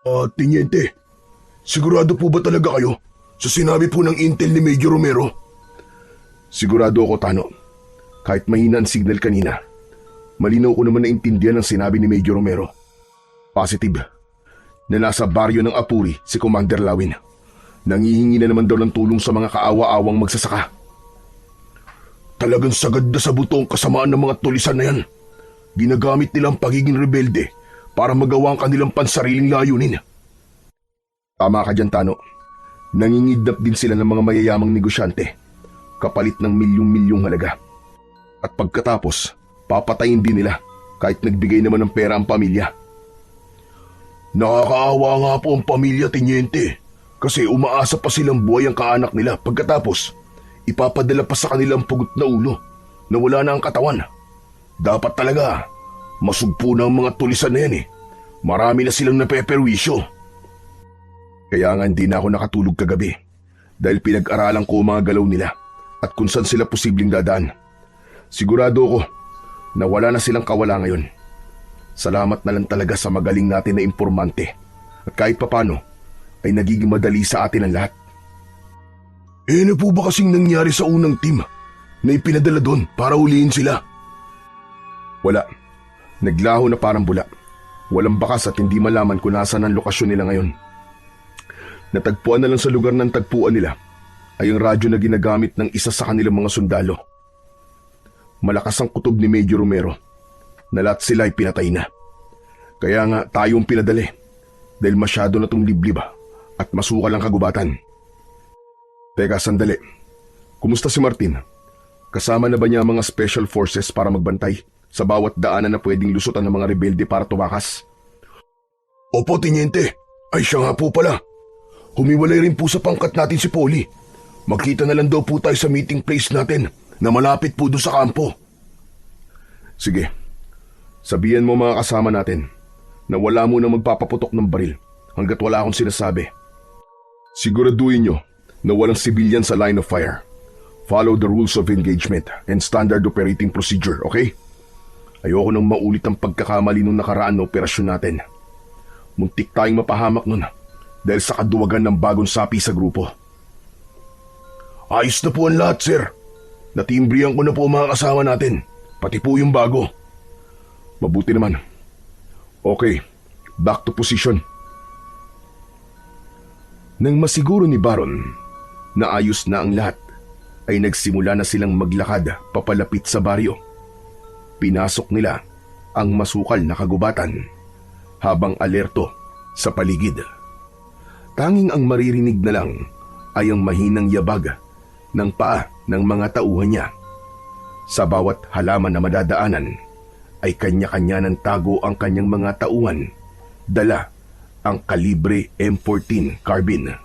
Tiniente, sigurado po ba talaga kayo sa sinabi po ng intel ni Major Romero? Sigurado ako, Tano. Kahit mahina ang signal kanina, malinaw ko naman naintindihan ang sinabi ni Major Romero. Positive na nasa baryo ng Apuri si Commander Lawin. Nangihingi na naman daw ng tulong sa mga kaawa-awang magsasaka. Talagang sagad na sa buto ang kasamaan ng mga tulisan na yan. Ginagamit nila ang pagiging rebelde para magawa ang kanilang pansariling layunin. Tama ka dyan, Tano. Nangingidnap din sila ng mga mayayamang negosyante, kapalit ng milyong-milyong halaga. At pagkatapos, papatayin din nila kahit nagbigay naman ng pera ang pamilya. Nakakaawa nga po ang pamilya, Tiniente, kasi umaasa pa silang buhay ang kaanak nila. Pagkatapos, ipapadala pa sa kanilang pugot na ulo na wala na ang katawan. Dapat talaga, masugpo na ang mga tulisan na yan eh. Marami na silang napeperwisyo. Kaya nga hindi na ako nakatulog kagabi dahil pinag-aralan ko ang mga galaw nila at kung saan sila posibleng dadaan. Sigurado ako na wala na silang kawala ngayon. Salamat na lang talaga sa magaling natin na impormante at kahit papano ay nagiging madali sa atin ang lahat. Ano po ba kasing nangyari sa unang team na ipinadala doon para ulihin sila? Wala. Naglaho na parang bula. Walang bakas at hindi malaman kung nasaan ang lokasyon nila ngayon. Natagpuan na lang sa lugar ng tagpuan nila ay ang radyo na ginagamit ng isa sa kanilang mga sundalo. Malakas ang kutob ni Major Romero na lahat sila ay pinatay na. Kaya nga tayong pinadali dahil masyado na itong liblib at masukal ang kagubatan. Teka, sandali. Kumusta si Martin? Kasama na ba niya mga special forces para magbantay sa bawat daanan na pwedeng lusutan ng mga rebelde para tumakas? Opo, Tiniente. Ay siya nga po pala. Humiwalay rin po sa pangkat natin si Polly. Magkita na lang daw po tayo sa meeting place natin na malapit po doon sa kampo. Sige. Sabihan mo mga kasama natin na wala mo nang magpapaputok ng baril hanggat wala akong sinasabi. Siguraduhin nyo na walang civilian sa line of fire. Follow the rules of engagement and standard operating procedure, okay? Ayoko nang maulit ang pagkakamali nung nakaraan na operasyon natin. Muntik tayong mapahamak nun dahil sa kaduwagan ng bagong sapi sa grupo. Ayos na po ang lahat, sir. Natimbrihan ko na po mga kasama natin, pati po yung bago. Mabuti naman. Okay, back to position. Nang masiguro ni Baron na ayos na ang lahat, ay nagsimula na silang maglakad papalapit sa baryo. Pinasok nila ang masukal na kagubatan habang alerto sa paligid. Tanging ang maririnig na lang ay ang mahinang yabag ng paa ng mga tauhan niya. Sa bawat halaman na madadaanan ay kanya-kanya ng tago ang kanyang mga tauhan. Dala ang kalibre M14 carbine.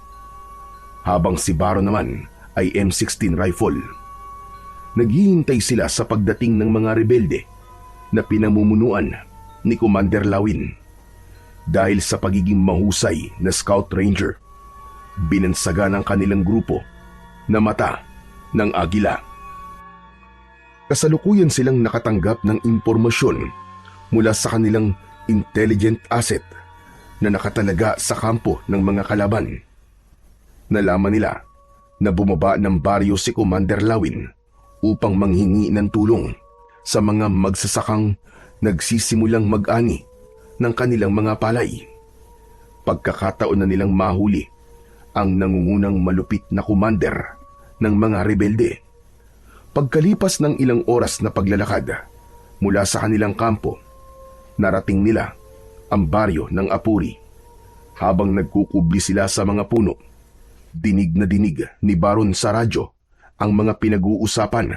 Habang si Baron naman ay M16 rifle. Naghihintay sila sa pagdating ng mga rebelde na pinamumunuan ni Commander Lawin. Dahil sa pagiging mahusay na scout ranger, binansagan ng kanilang grupo na mata ng agila. Kasalukuyan silang nakatanggap ng impormasyon mula sa kanilang intelligent asset na nakatalaga sa kampo ng mga kalaban. Nalaman nila na bumaba ng baryo si Commander Lawin upang manghingi ng tulong sa mga magsasakang nagsisimulang mag-ani ng kanilang mga palay. Pagkakataon na nilang mahuli ang nangungunang malupit na commander ng mga rebelde. Pagkalipas ng ilang oras na paglalakad mula sa kanilang kampo, narating nila ang baryo ng Apuri. Habang nagkukubli sila sa mga puno, dinig na dinig ni Baron sa radyo ang mga pinag-uusapan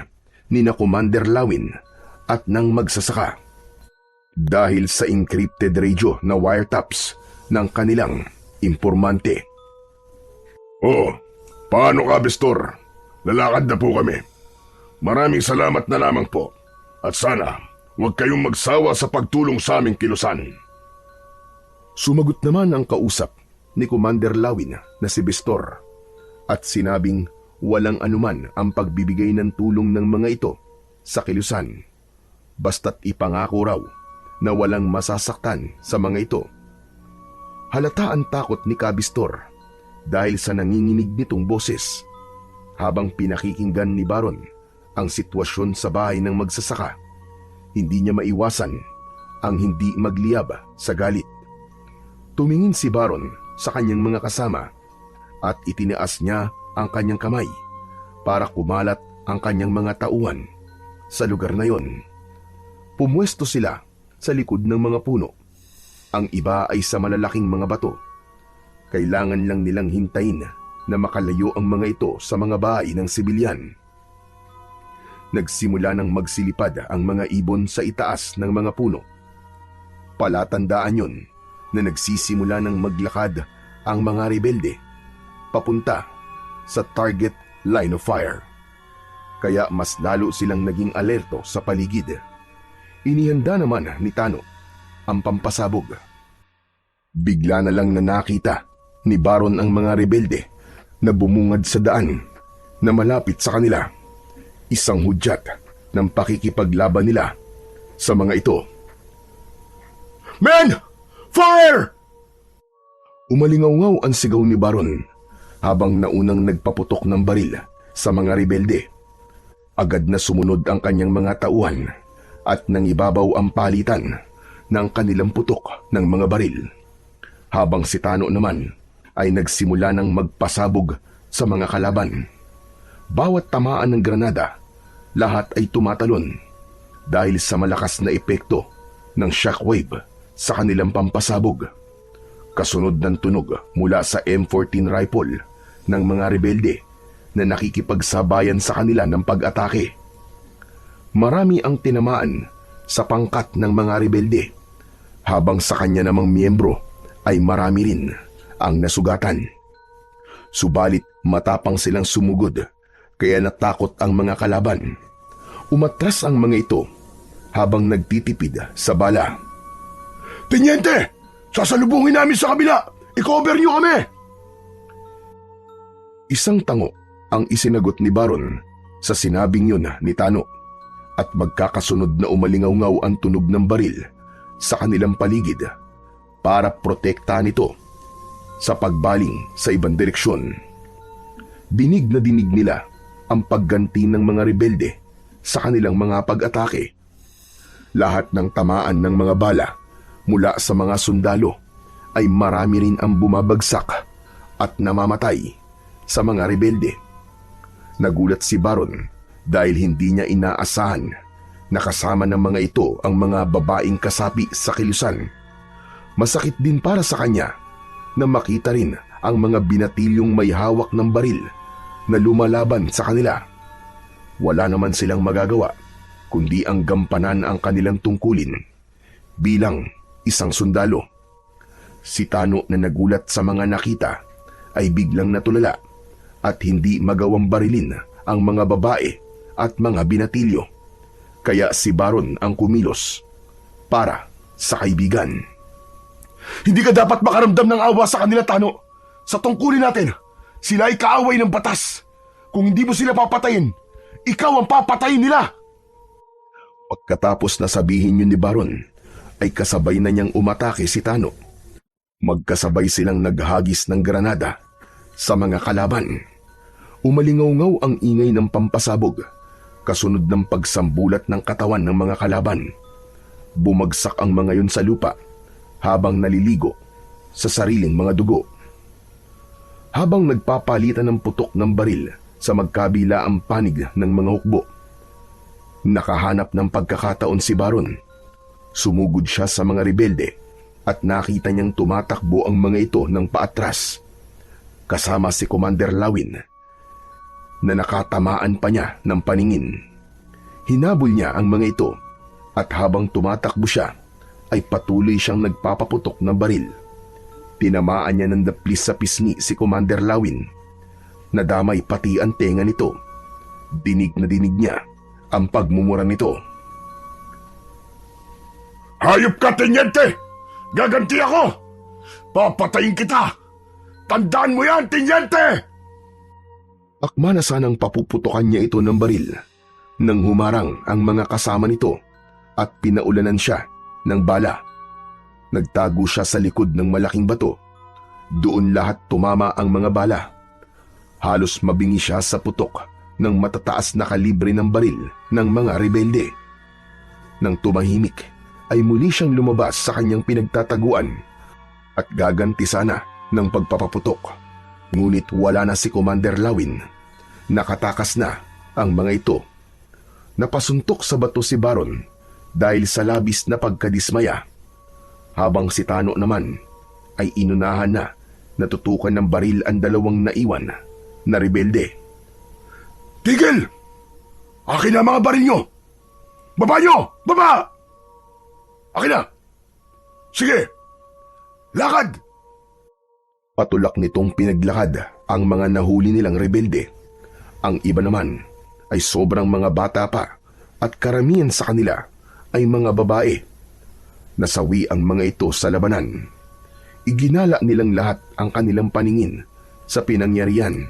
ni na Commander Lawin at ng magsasaka. Dahil sa encrypted radio na wiretaps ng kanilang impormante. Oh, paano ka, Bestor? Lalakad na po kami. Maraming salamat na lamang po. At sana, huwag kayong magsawa sa pagtulong sa aming kilusan. Sumagot naman ang kausap ni Commander Lawin na si Bestor at sinabing walang anuman ang pagbibigay ng tulong ng mga ito sa kilusan. Basta't ipangako raw na walang masasaktan sa mga ito. Halata ang takot ni Kabistor dahil sa nanginginig nitong boses. Habang pinakikinggan ni Baron ang sitwasyon sa bahay ng magsasaka, hindi niya maiwasan ang hindi magliyab sa galit. Tumingin si Baron sa kanyang mga kasama at itinaas niya ang kanyang kamay para kumalat ang kanyang mga tauhan sa lugar na yon. Pumwesto sila sa likod ng mga puno. Ang iba ay sa malalaking mga bato. Kailangan lang nilang hintayin na makalayo ang mga ito sa mga bahay ng sibilyan. Nagsimula nang magsilipad ang mga ibon sa itaas ng mga puno. Palatandaan yon na nagsisimula ng maglakad ang mga rebelde papunta sa target line of fire. Kaya mas lalo silang naging alerto sa paligid. Inihanda naman ni Tano ang pampasabog. Bigla na lang na nakita ni Baron ang mga rebelde na bumungad sa daan na malapit sa kanila. Isang hudyat ng pakikipaglaban nila sa mga ito. "Men! Fire!" Umalingaw-ngaw ang sigaw ni Baron habang naunang nagpaputok ng baril sa mga rebelde. Agad na sumunod ang kanyang mga tauhan at nangibabaw ang palitan ng kanilang putok ng mga baril. Habang si Tano naman ay nagsimula ng magpasabog sa mga kalaban. Bawat tamaan ng granada, lahat ay tumatalon dahil sa malakas na epekto ng shockwave sa kanilang pampasabog. Kasunod ng tunog mula sa M14 rifle ng mga rebelde na nakikipagsabayan sa kanila ng pag-atake. Marami ang tinamaan sa pangkat ng mga rebelde, habang sa kanya namang miyembro ay marami rin ang nasugatan. Subalit matapang silang sumugod, kaya natakot ang mga kalaban. Umatras ang mga ito habang nagtitipid sa bala. "Tenyente! Sasalubungin namin sa kabila! I-cover niyo kami!" Isang tango ang isinagot ni Baron sa sinabing yun ni Tano, at magkakasunod na umalingaw-ngaw ang tunog ng baril sa kanilang paligid para protektahan ito sa pagbaling sa ibang direksyon. Dinig na dinig nila ang pagganti ng mga rebelde sa kanilang mga pag-atake. Lahat ng tamaan ng mga bala mula sa mga sundalo ay marami rin ang bumabagsak at namamatay sa mga rebelde. Nagulat si Baron dahil hindi niya inaasahan na kasama ng mga ito ang mga babaeng kasapi sa kilusan. Masakit din para sa kanya na makita rin ang mga binatilyong may hawak ng baril na lumalaban sa kanila. Wala naman silang magagawa kundi ang gampanan ang kanilang tungkulin bilang isang sundalo. Si Tano na nagulat sa mga nakita ay biglang natulala at hindi magawang barilin ang mga babae at mga binatilyo. Kaya si Baron ang kumilos para sa kaibigan. "Hindi ka dapat makaramdam ng awa sa kanila, Tano. Sa tungkulin natin, sila ay kaaway ng batas. Kung hindi mo sila papatayin, ikaw ang papatayin nila." Pagkatapos na sabihin yun ni Baron, ay kasabay na niyang umatake si Tano. Magkasabay silang naghagis ng granada sa mga kalaban. Umalingaw-ngaw ang ingay ng pampasabog, kasunod ng pagsambulat ng katawan ng mga kalaban. Bumagsak ang mga yun sa lupa habang naliligo sa sariling mga dugo. Habang nagpapalitan ng putok ng baril sa magkabila ang panig ng mga hukbo, nakahanap ng pagkakataon si Baron. Sumugod siya sa mga rebelde at nakita niyang tumatakbo ang mga ito ng paatras, kasama si Commander Lawin na nakatamaan pa niya ng paningin. Hinabol niya ang mga ito at habang tumatakbo siya ay patuloy siyang nagpapaputok ng baril. Tinamaan niya ng daplis sa pisngi si Commander Lawin. Nadamay pati ang tenga nito. Dinig na dinig niya ang pagmumura nito. "Hayop ka, Tenyente! Gaganti ako! Papatayin kita! Tandaan mo yan, Tenyente!" Akma na sanang papuputukan niya ito ng baril nang humarang ang mga kasama nito at pinaulanan siya ng bala. Nagtago siya sa likod ng malaking bato. Doon lahat tumama ang mga bala. Halos mabingi siya sa putok ng matataas na kalibre ng baril ng mga rebelde. Nang tumahimik, ay muli siyang lumabas sa kanyang pinagtataguan at gaganti sana ng pagpapaputok. Ngunit wala na si Commander Lawin. Nakatakas na ang mga ito. Napasuntok sa bato si Baron dahil sa labis na pagkadismaya, habang si Tano naman ay inunahan na natutukan ng baril ang dalawang naiwan na rebelde. Tigil! Akin na ang mga baril nyo! Baba nyo! Baba! Akin na! Sige! Lakad! Patulak nitong pinaglakad ang mga nahuli nilang rebelde. Ang iba naman ay sobrang mga bata pa at karamihan sa kanila ay mga babae. Nasawi ang mga ito sa labanan. Iginala nilang lahat ang kanilang paningin sa pinangyarihan.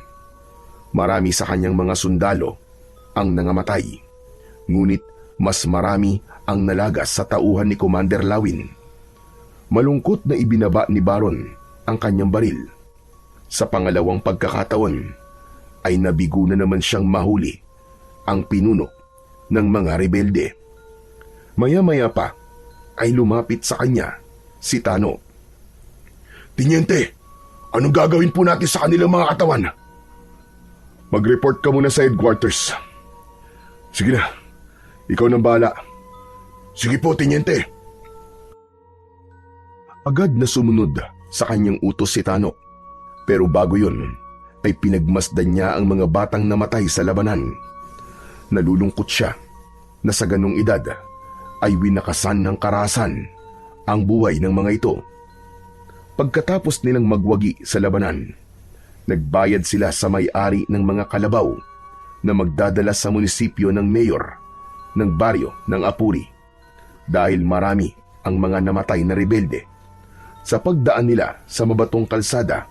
Marami sa kanyang mga sundalo ang nangamatay. Ngunit mas marami ang nalagas sa tauhan ni Commander Lawin. Malungkot na ibinaba ni Baron ang kanyang baril. Sa pangalawang pagkakataon ay nabigo na naman siyang mahuli ang pinuno ng mga rebelde. Maya-maya pa ay lumapit sa kanya si Tano. Tiniente, anong gagawin po natin sa kanilang mga katawan? Mag-report ka muna sa headquarters. Sige na, ikaw nang bahala. Sige po, Tiniente. Agad na sumunod sa kanyang utos si Tano. Pero bago yun, ay pinagmasdan niya ang mga batang namatay sa labanan. Nalulungkot siya na sa ganong edad ay winakasan ng karahasan ang buhay ng mga ito. Pagkatapos nilang magwagi sa labanan, nagbayad sila sa may-ari ng mga kalabaw na magdadala sa munisipyo ng mayor ng baryo ng Apuri dahil marami ang mga namatay na rebelde. Sa pagdaan nila sa mabatong kalsada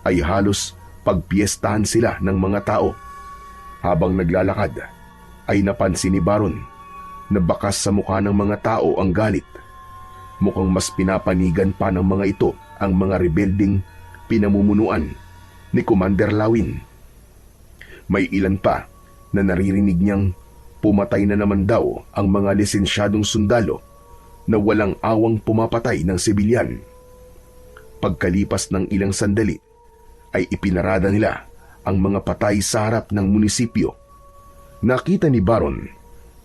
ay halos pagpiestahan sila ng mga tao. Habang naglalakad ay napansin ni Baron na bakas sa mukha ng mga tao ang galit. Mukhang mas pinapanigan pa ng mga ito ang mga rebelding pinamumunuan ni Commander Lawin. May ilan pa na naririnig niyang pumatay na naman daw ang mga lisensyadong sundalo na walang awang pumapatay ng sibilyan. Pagkalipas ng ilang sandali ay ipinarada nila ang mga patay sa harap ng munisipyo. Nakita ni Baron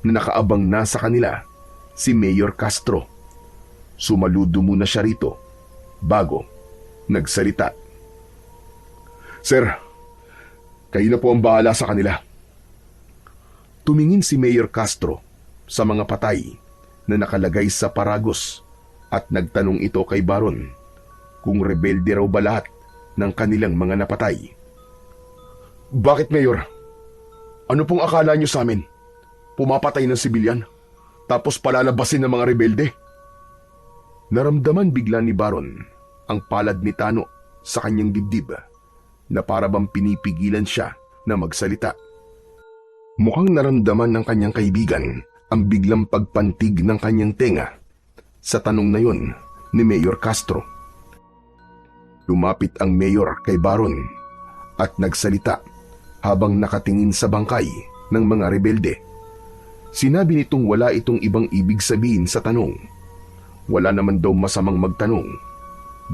na nakaabang na sa kanila si Mayor Castro. Sumaludo muna siya rito bago nagsalita. Sir, kayo na po ang bahala sa kanila. Tumingin si Mayor Castro sa mga patay na nakalagay sa paragos at nagtanong ito kay Baron kung rebelde raw ba lahat ng kanilang mga napatay. Bakit, Mayor? Ano pong akala niyo sa amin? Pumapatay ng sibilyan, tapos palalabasin ng mga rebelde? Naramdaman bigla ni Baron ang palad ni Tano sa kanyang dibdib na para bang pinipigilan siya na magsalita. Mukhang naramdaman ng kanyang kaibigan ang biglang pagpantig ng kanyang tenga sa tanong na yon ni Mayor Castro. Lumapit ang mayor kay Baron at nagsalita habang nakatingin sa bangkay ng mga rebelde. Sinabi nitong wala itong ibang ibig sabihin sa tanong. Wala naman daw masamang magtanong.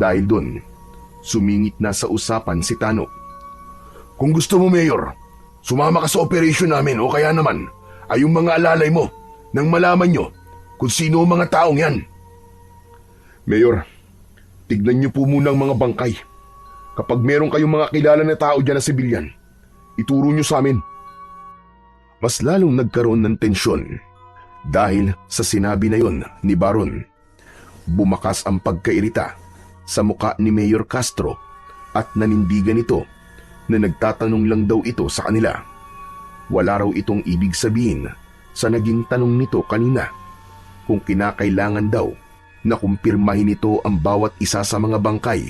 Dahil doon, sumingit na sa usapan si Tano. Kung gusto mo, Mayor, sumama ka sa operasyon namin o kaya naman ay yung mga alalay mo nang malaman nyo kung sino ang mga taong yan. Mayor, tignan niyo po muna ang mga bangkay. Kapag meron kayong mga kilala na tao dyan na sibilyan, ituro niyo sa amin. Mas lalong nagkaroon ng tensyon dahil sa sinabi na yon ni Baron. Bumakas ang pagkairita sa muka ni Mayor Castro at nanindigan ito na nagtatanong lang daw ito sa kanila. Wala raw itong ibig sabihin sa naging tanong nito kanina. Kung kinakailangan daw na kumpirmahin nito ang bawat isa sa mga bangkay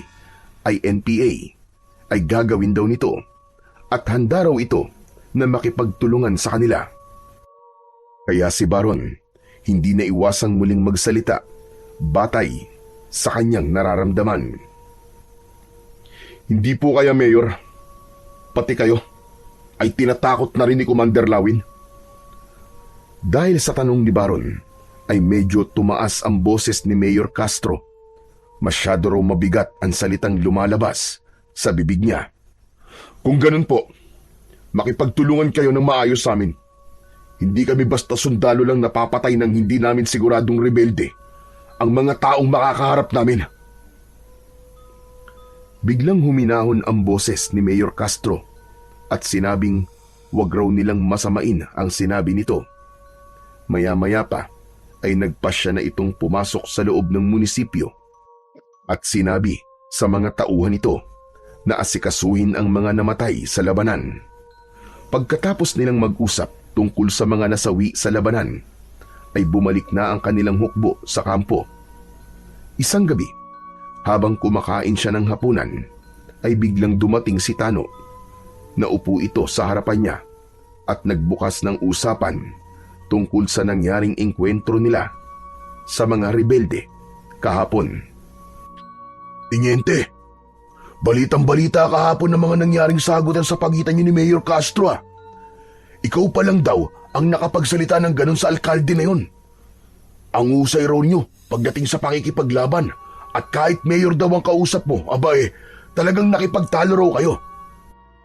ay NPA, ay gagawin daw nito at handa raw ito na makipagtulungan sa kanila. Kaya si Baron hindi na iwasang muling magsalita batay sa kanyang nararamdaman. Hindi po kaya, Mayor, pati kayo ay tinatakot na rin ni Commander Lawin? Dahil sa tanong ni Baron ay medyo tumaas ang boses ni Mayor Castro. Masyado raw mabigat ang salitang lumalabas sa bibig niya. Kung ganun po, makipagtulungan kayo ng maayos sa amin. Hindi kami basta sundalo lang napapatay ng hindi namin siguradong rebelde ang mga taong makakaharap namin. Biglang huminahon ang boses ni Mayor Castro at sinabing wag raw nilang masamain ang sinabi nito. Maya-maya pa ay nagpasya na itong pumasok sa loob ng munisipyo at sinabi sa mga tauhan nito na asikasuhin ang mga namatay sa labanan. Pagkatapos nilang mag-usap tungkol sa mga nasawi sa labanan, ay bumalik na ang kanilang hukbo sa kampo. Isang gabi, habang kumakain siya ng hapunan, ay biglang dumating si Tano. Naupo ito sa harapan niya at nagbukas ng usapan tungkol sa nangyaring engkwentro nila sa mga rebelde kahapon. Teniente, balitang-balita kahapon ng mga nangyaring sagutan sa pagitan niyo ni Mayor Castro. Ikaw pa lang daw ang nakapagsalita ng ganun sa alkalde na yun. Ang usay raw niyo pagdating sa pakikipaglaban at kahit mayor daw ang kausap mo, talagang nakipagtalo raw kayo.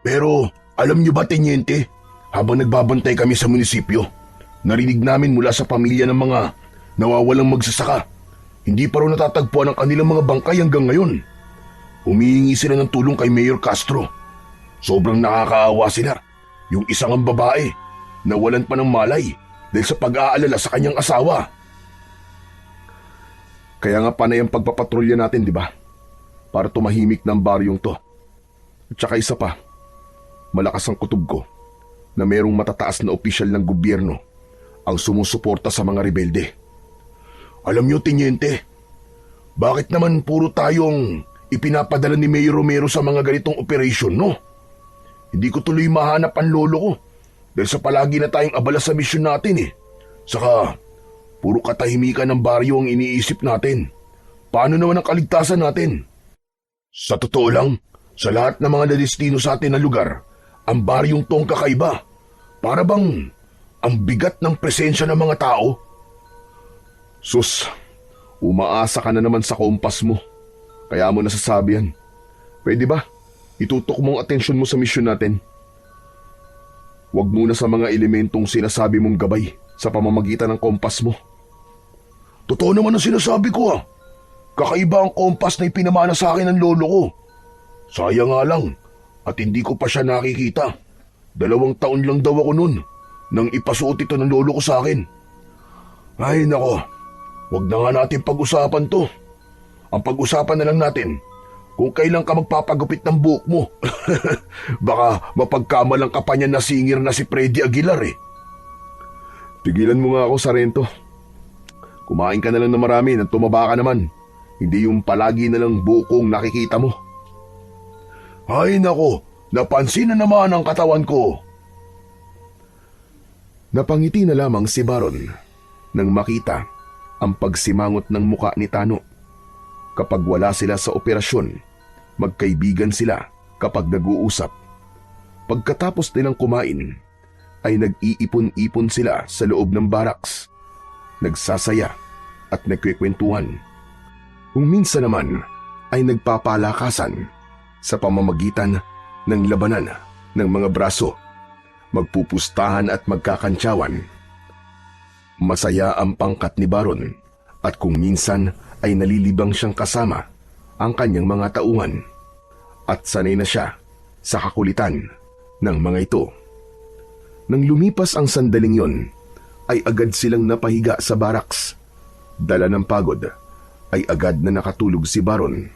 Pero alam niyo ba, Teniente, habang nagbabantay kami sa munisipyo, narinig namin mula sa pamilya ng mga nawawalang magsasaka, hindi pa raw natatagpuan ang kanilang mga bangkay hanggang ngayon. Humihingi sila ng tulong kay Mayor Castro. Sobrang nakakaawa sila. Yung isang ang babae, nawalan pa ng malay dahil sa pag-aalala sa kanyang asawa. Kaya nga panay ang pagpapatrolya natin, di ba? Para tumahimik ng baryong to. At saka isa pa, malakas ang kutob ko na mayroong matataas na opisyal ng gobyerno ang sumusuporta sa mga rebelde. Alam niyo, Teniente, bakit naman puro tayong ipinapadala ni Mayor Romero sa mga ganitong operasyon, no? Hindi ko tuloy mahanap ang lolo ko dahil sa palagi na tayong abala sa misyon natin eh. Saka, puro katahimikan ng baryo ang iniisip natin. Paano naman ang kaligtasan natin? Sa totoo lang, sa lahat ng mga nadestino sa atin na lugar, ang baryong tong kakaiba. Para bang ang bigat ng presensya ng mga tao? Sus, umaasa ka na naman sa kompas mo. Kaya mo nasasabi yan. Pwede ba? Itutok mo ang atensyon mo sa misyon natin. Huwag muna sa mga elementong sinasabi mong gabay sa pamamagitan ng kompas mo. Totoo naman ang sinasabi ko . Kakaiba ang kompas na ipinamana sa akin ng lolo ko. Sayang nga lang at hindi ko pa siya nakikita. 2 taon lang daw ako nun nang ipasuot ito ng lolo ko sa akin. Ay nako, huwag na nga natin pag-usapan to. Ang pag-usapan na lang natin kung kailan ka magpapagupit ng buhok mo. Baka mapagkamalang ka pa niya na singir na si Freddy Aguilar eh. Tigilan mo nga ako, Sarento. Kumain ka na lang na marami nang tumaba ka naman. Hindi yung palagi na lang bukong nakikita mo. Ay nako, napansin na naman ang katawan ko. Napangiti na lamang si Baron nang makita ang pagsimangot ng muka ni Tano. Kapag wala sila sa operasyon, magkaibigan sila kapag nag-uusap. Pagkatapos nilang kumain, ay nag-iipon-ipon sila sa loob ng baraks, nagsasaya at nagkwekwentuhan. Kung minsan naman ay nagpapalakasan sa pamamagitan ng labanan ng mga braso, magpupustahan at magkakantsawan. Masaya ang pangkat ni Baron at kung minsan ay nalilibang siyang kasama ang kanyang mga tauhan at sanay na siya sa kakulitan ng mga ito. Nang lumipas ang sandaling yon, ay agad silang napahiga sa baraks. Dala ng pagod, ay agad na nakatulog si Baron.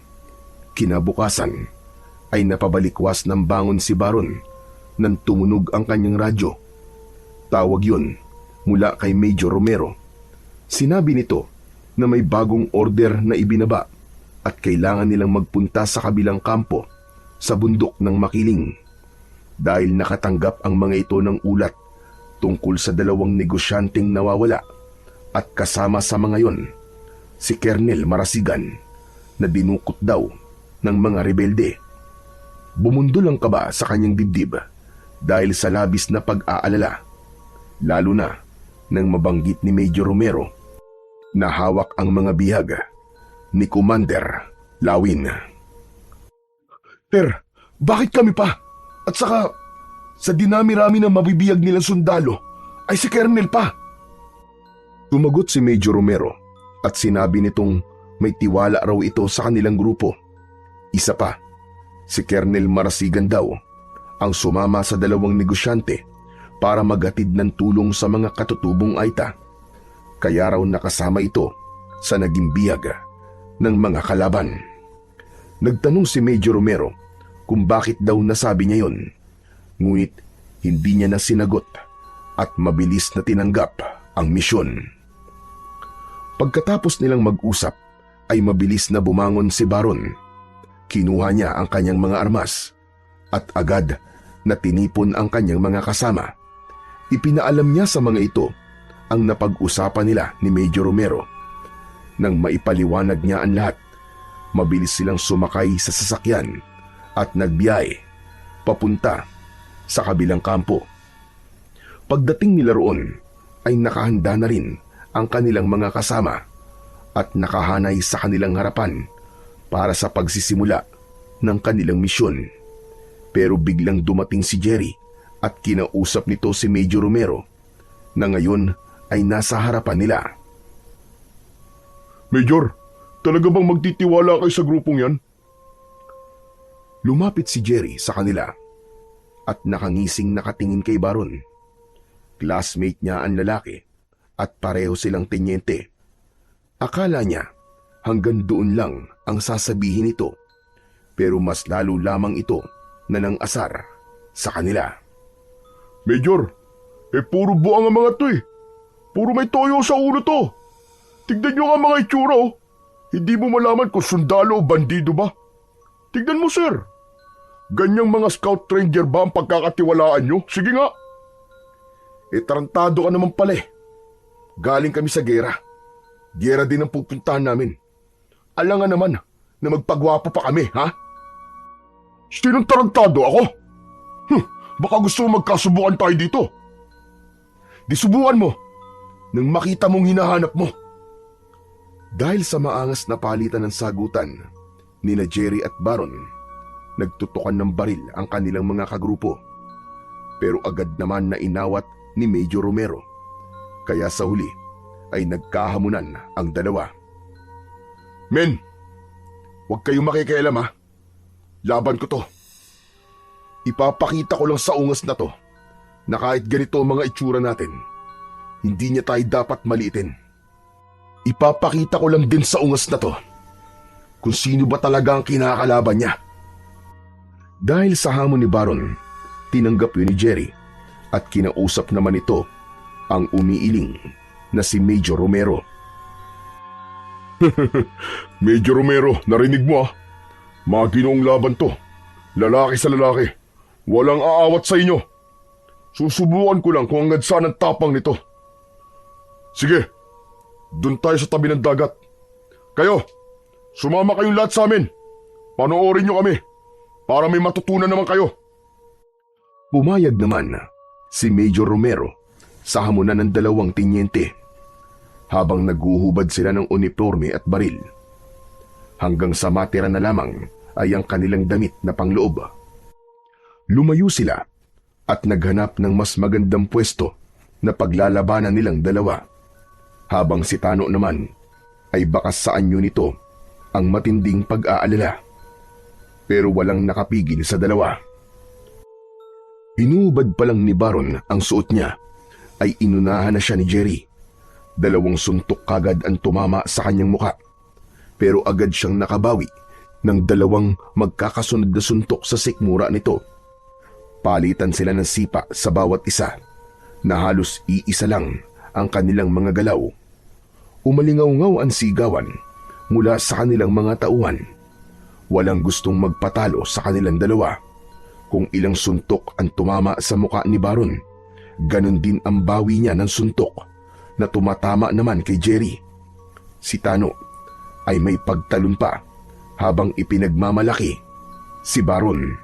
Kinabukasan, ay napabalikwas ng bangon si Baron nang tumunog ang kanyang radyo. Tawag yun mula kay Major Romero. Sinabi nito na may bagong order na ibinaba at kailangan nilang magpunta sa kabilang kampo sa bundok ng Makiling dahil nakatanggap ang mga ito ng ulat tungkol sa 2 negosyanteng nawawala at kasama sa mga yon si Colonel Marasigan na dinukot daw ng mga rebelde. Bumundol ang kaba sa kanyang dibdib dahil sa labis na pag-aalala, lalo na nang mabanggit ni Major Romero na hawak ang mga bihag ni Commander Lawin. Ter, bakit kami pa? At saka, sa dinami-rami ng mabibiyag nilang sundalo, ay si Colonel pa. Tumagot si Major Romero at sinabi nitong may tiwala raw ito sa kanilang grupo. Isa pa, si Colonel Marasigan daw ang sumama sa dalawang negosyante para maghatid ng tulong sa mga katutubong Aita. Kaya raw nakasama ito sa naging biyag ng mga kalaban. Nagtanong si Major Romero kung bakit daw nasabi niya yon. Ngunit hindi niya na sinagot at mabilis na tinanggap ang misyon. Pagkatapos nilang mag-usap ay mabilis na bumangon si Baron. Kinuha niya ang kanyang mga armas at agad na tinipon ang kanyang mga kasama. Ipinaalam niya sa mga ito ang napag-usapan nila ni Major Romero. Nang maipaliwanag niya ang lahat, mabilis silang sumakay sa sasakyan at nagbiyahe papunta sa kabilang kampo. Pagdating nila roon ay nakahanda na rin ang kanilang mga kasama at nakahanay sa kanilang harapan para sa pagsisimula ng kanilang misyon. Pero biglang dumating si Jerry at kinausap nito si Major Romero na ngayon ay nasa harapan nila. Major, talaga bang magtitiwala kayo sa grupong yan? Lumapit si Jerry sa kanila at nakangising nakatingin kay Baron. Classmate niya ang lalaki at pareho silang tenyente. Akala niya hanggang doon lang ang sasabihin nito, pero mas lalo lamang ito na nang asar sa kanila. Major, puro buang ang mga to eh. Puro may toyo sa ulo to. Tignan nyo nga mga itsura oh. Hindi mo malaman kung sundalo o bandido ba. Tignan mo sir. Ganyang mga scout ranger ba ang pagkakatiwalaan nyo? Sige nga. Tarantado ka naman pala eh. Galing kami sa gera. Gera din ang pupuntahan namin. Alangan naman na magpagwapo pa kami, ha? Sinong tarantado ako? Baka gusto mo magkasubukan tayo dito. Di subukan mo nang makita mong hinahanap mo. Dahil sa maangas na palitan ng sagutan, nina Jerry at Baron, nagtutukan ng baril ang kanilang mga kagrupo. Pero agad naman na inawat ni Major Romero. Kaya sa huli ay nagkahamunan ang dalawa. Men, huwag kayong makikialam ha. Laban ko to. Ipapakita ko lang sa ungas na to na kahit ganito ang mga itsura natin, hindi niya tayo dapat maliitin. Ipapakita ko lang din sa ungas na to kung sino ba talaga ang kinakalaban niya. Dahil sa hamon ni Baron, tinanggap yun ni Jerry at kinausap naman ito ang umiiling na si Major Romero. Major Romero, narinig mo ah. Mga ginoong laban to. Lalaki sa lalaki. Walang aawat sa inyo. Susubukan ko lang kung hanggang saan ang tapang nito. Sige, dun tayo sa tabi ng dagat. Kayo, sumama kayong lahat sa amin. Panoorin nyo kami para may matutunan naman kayo. Pumayag naman si Major Romero sa hamunan ng dalawang tenyente habang naguhubad sila ng uniforme at baril. Hanggang sa matira na lamang ay ang kanilang damit na pangloob. Lumayo sila at naghanap ng mas magandang pwesto na paglalabanan nilang dalawa, habang si Tano naman ay bakas sa anyo nito ang matinding pag-aalala. Pero walang nakapigil sa dalawa. Hinubad pa lang ni Baron ang suot niya ay inunahan na siya ni Jerry. 2 suntok kagad ang tumama sa kanyang muka, pero agad siyang nakabawi ng 2 magkakasunod na suntok sa sikmura nito. Palitan sila ng sipa sa bawat isa na halos iisa lang ang kanilang mga galaw. Umalingaw-ngaw ang sigawan mula sa kanilang mga tauhan. Walang gustong magpatalo sa kanilang dalawa. Kung ilang suntok ang tumama sa muka ni Baron, ganon din ang bawi niya ng suntok na tumatama naman kay Jerry. Si Tano ay may pagtalon pa habang ipinagmamalaki si Baron.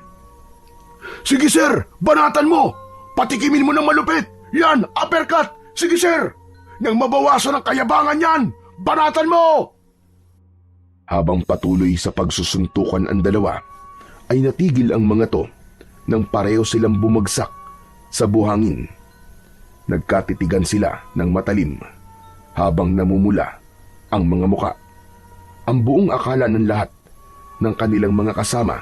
Sige sir, banatan mo! Patikimin mo ng malupit! Yan, uppercut! Sige sir! Nang mabawasan ang kayabangan yan! Banatan mo! Habang patuloy sa pagsusuntukan ang dalawa, ay natigil ang mga to nang pareho silang bumagsak sa buhangin. Nagkatitigan sila ng matalim habang namumula ang mga muka. Ang buong akala ng lahat ng kanilang mga kasama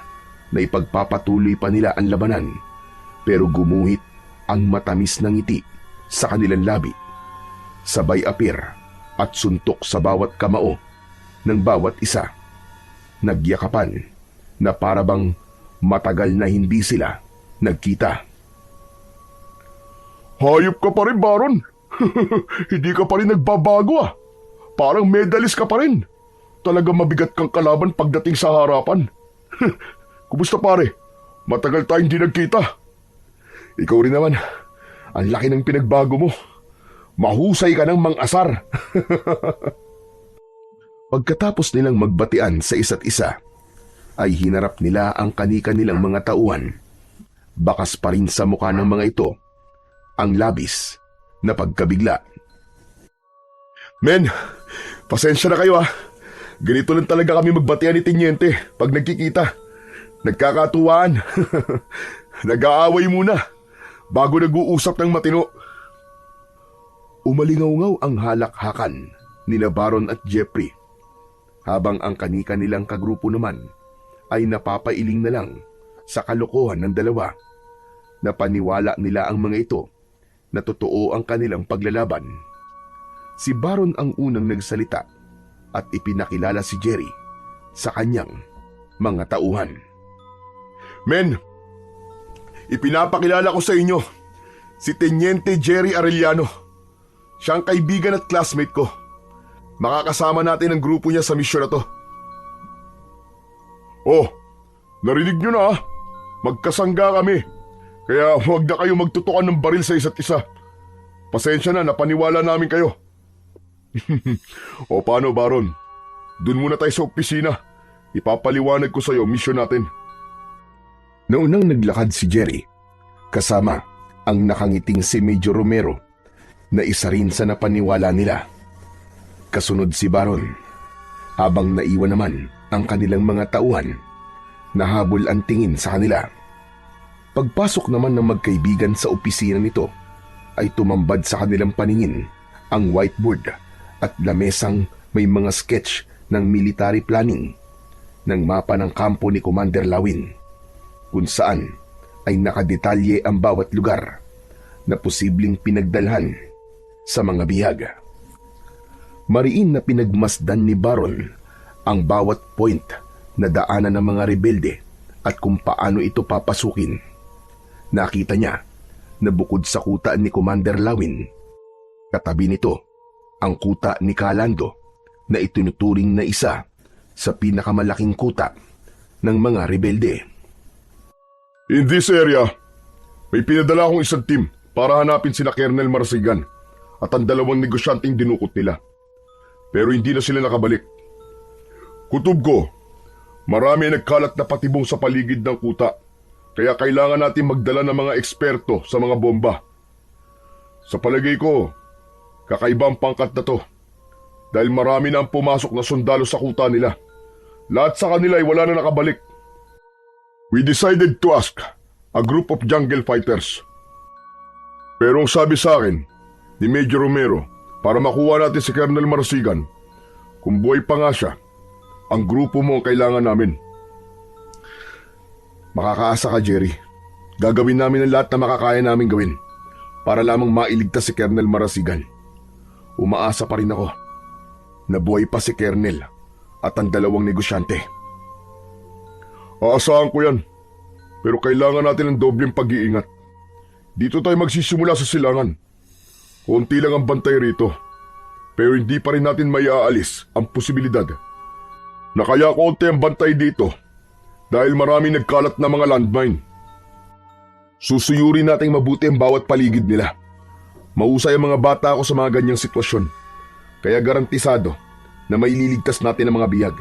na ipagpapatuloy pa nila ang labanan, pero gumuhit ang matamis na ngiti sa kanilang labi. Sabay apir at suntok sa bawat kamao ng bawat isa. Nagyakapan na parabang matagal na hindi sila nagkita. Hayop ka pa rin, Baron! Hindi ka pa rin nagbabago ah! Parang medalist ka pa rin! Talagang mabigat kang kalaban pagdating sa harapan. Kumusta pare? Matagal tayong hindi nagkita. Ikaw rin naman. Ang laki ng pinagbago mo. Mahusay ka ng mang-asar. Pagkatapos nilang magbatian sa isa't isa, ay hinarap nila ang kani-kanilang mga tauhan. Bakas pa rin sa mukha ng mga ito ang labis na pagkabigla. Men, pasensya na kayo ah. Ganito lang talaga kami magbatian ni Teniente pag nagkikita. Nagkakatuwaan. Nag-aaway muna bago nag-uusap ng matino. Umalingaw-ngaw ang halakhakan nila Baron at Jeffrey, habang ang kani-kanilang kagrupo naman ay napapailing na lang sa kalokohan ng dalawa. Napaniwala nila ang mga ito na totoo ang kanilang paglalaban. Si Baron ang unang nagsalita at ipinakilala si Jerry sa kanyang mga tauhan. Men, ipinapakilala ko sa inyo si Teniente Jerry Arellano. Siya ang kaibigan at classmate ko. Makakasama natin ang grupo niya sa misyon na to. Oh, narinig nyo na ah. Magkasangga kami. Kaya huwag na kayo magtutukan ng baril sa isa't isa. Pasensya na, napaniwala namin kayo. O paano, Baron? Doon muna tayo sa opisina. Ipapaliwanag ko sa'yo misyon natin. Naunang naglakad si Jerry, kasama ang nakangiting si Major Romero, na isa rin sa napaniwala nila. Kasunod si Baron, habang naiwan naman ang kanilang mga tauhan. Nahabol ang tingin sa kanila. Pagpasok naman ng magkaibigan sa opisina nito, ay tumambad sa kanilang paningin ang whiteboard at lamesang may mga sketch ng military planning ng mapa ng kampo ni Commander Lawin, kung saan ay nakadetalye ang bawat lugar na posibleng pinagdalhan sa mga bihag. Mariin na pinagmasdan ni Baron ang bawat point na daanan ng mga rebelde at kung paano ito papasukin. Nakita niya na bukod sa kuta ni Commander Lawin, katabi nito ang kuta ni Calando na itinuturing na isa sa pinakamalaking kuta ng mga rebelde. In this area, may pinadala akong isang team para hanapin sina Colonel Marsigan at ang dalawang negosyanteng dinukot nila. Pero hindi na sila nakabalik. Kutob ko, marami nagkalat na patibong sa paligid ng kuta, kaya kailangan natin magdala ng mga eksperto sa mga bomba. Sa palagay ko, kakaiba ang pangkat na to dahil marami na ang pumasok na sundalo sa kuta nila. Lahat sa kanila ay wala na nakabalik. We decided to ask a group of jungle fighters. Pero ang sabi sa akin ni Major Romero, para makuha natin si Colonel Marsigan, kung buhay pa nga siya, ang grupo mo ang kailangan namin. Makakaasa ka, Jerry. Gagawin namin ang lahat na makakaya namin gawin para lamang mailigtas si Colonel Marsigan. Umaasa pa rin ako na buhay pa si Colonel at ang dalawang negosyante. Aasahan ko yan, pero kailangan natin ng dobleng pag-iingat. Dito tayo magsisimula sa silangan. Konti lang ang bantay rito, pero hindi pa rin natin maiaalis ang posibilidad na kaya konti ang bantay dito dahil marami nagkalat na mga landmine. Susuyurin nating mabuti ang bawat paligid nila. Mahusay ang mga bata ako sa mga ganyang sitwasyon, kaya garantisado na maililigtas natin ang mga bihag.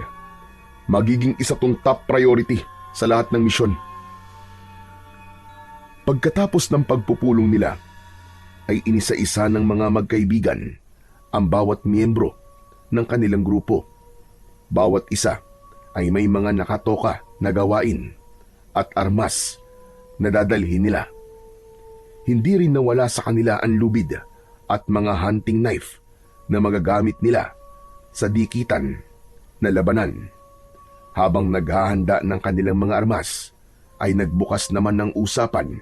magiging isa tong top priority sa lahat ng misyon. Pagkatapos ng pagpupulong nila, ay inisa-isa ng mga magkaibigan ang bawat miyembro ng kanilang grupo. Bawat isa ay may mga nakatoka na gawain at armas na dadalhin nila. Hindi rin nawala sa kanila ang lubid at mga hunting knife na magagamit nila sa dikitan na labanan. Habang naghahanda ng kanilang mga armas, ay nagbukas naman ng usapan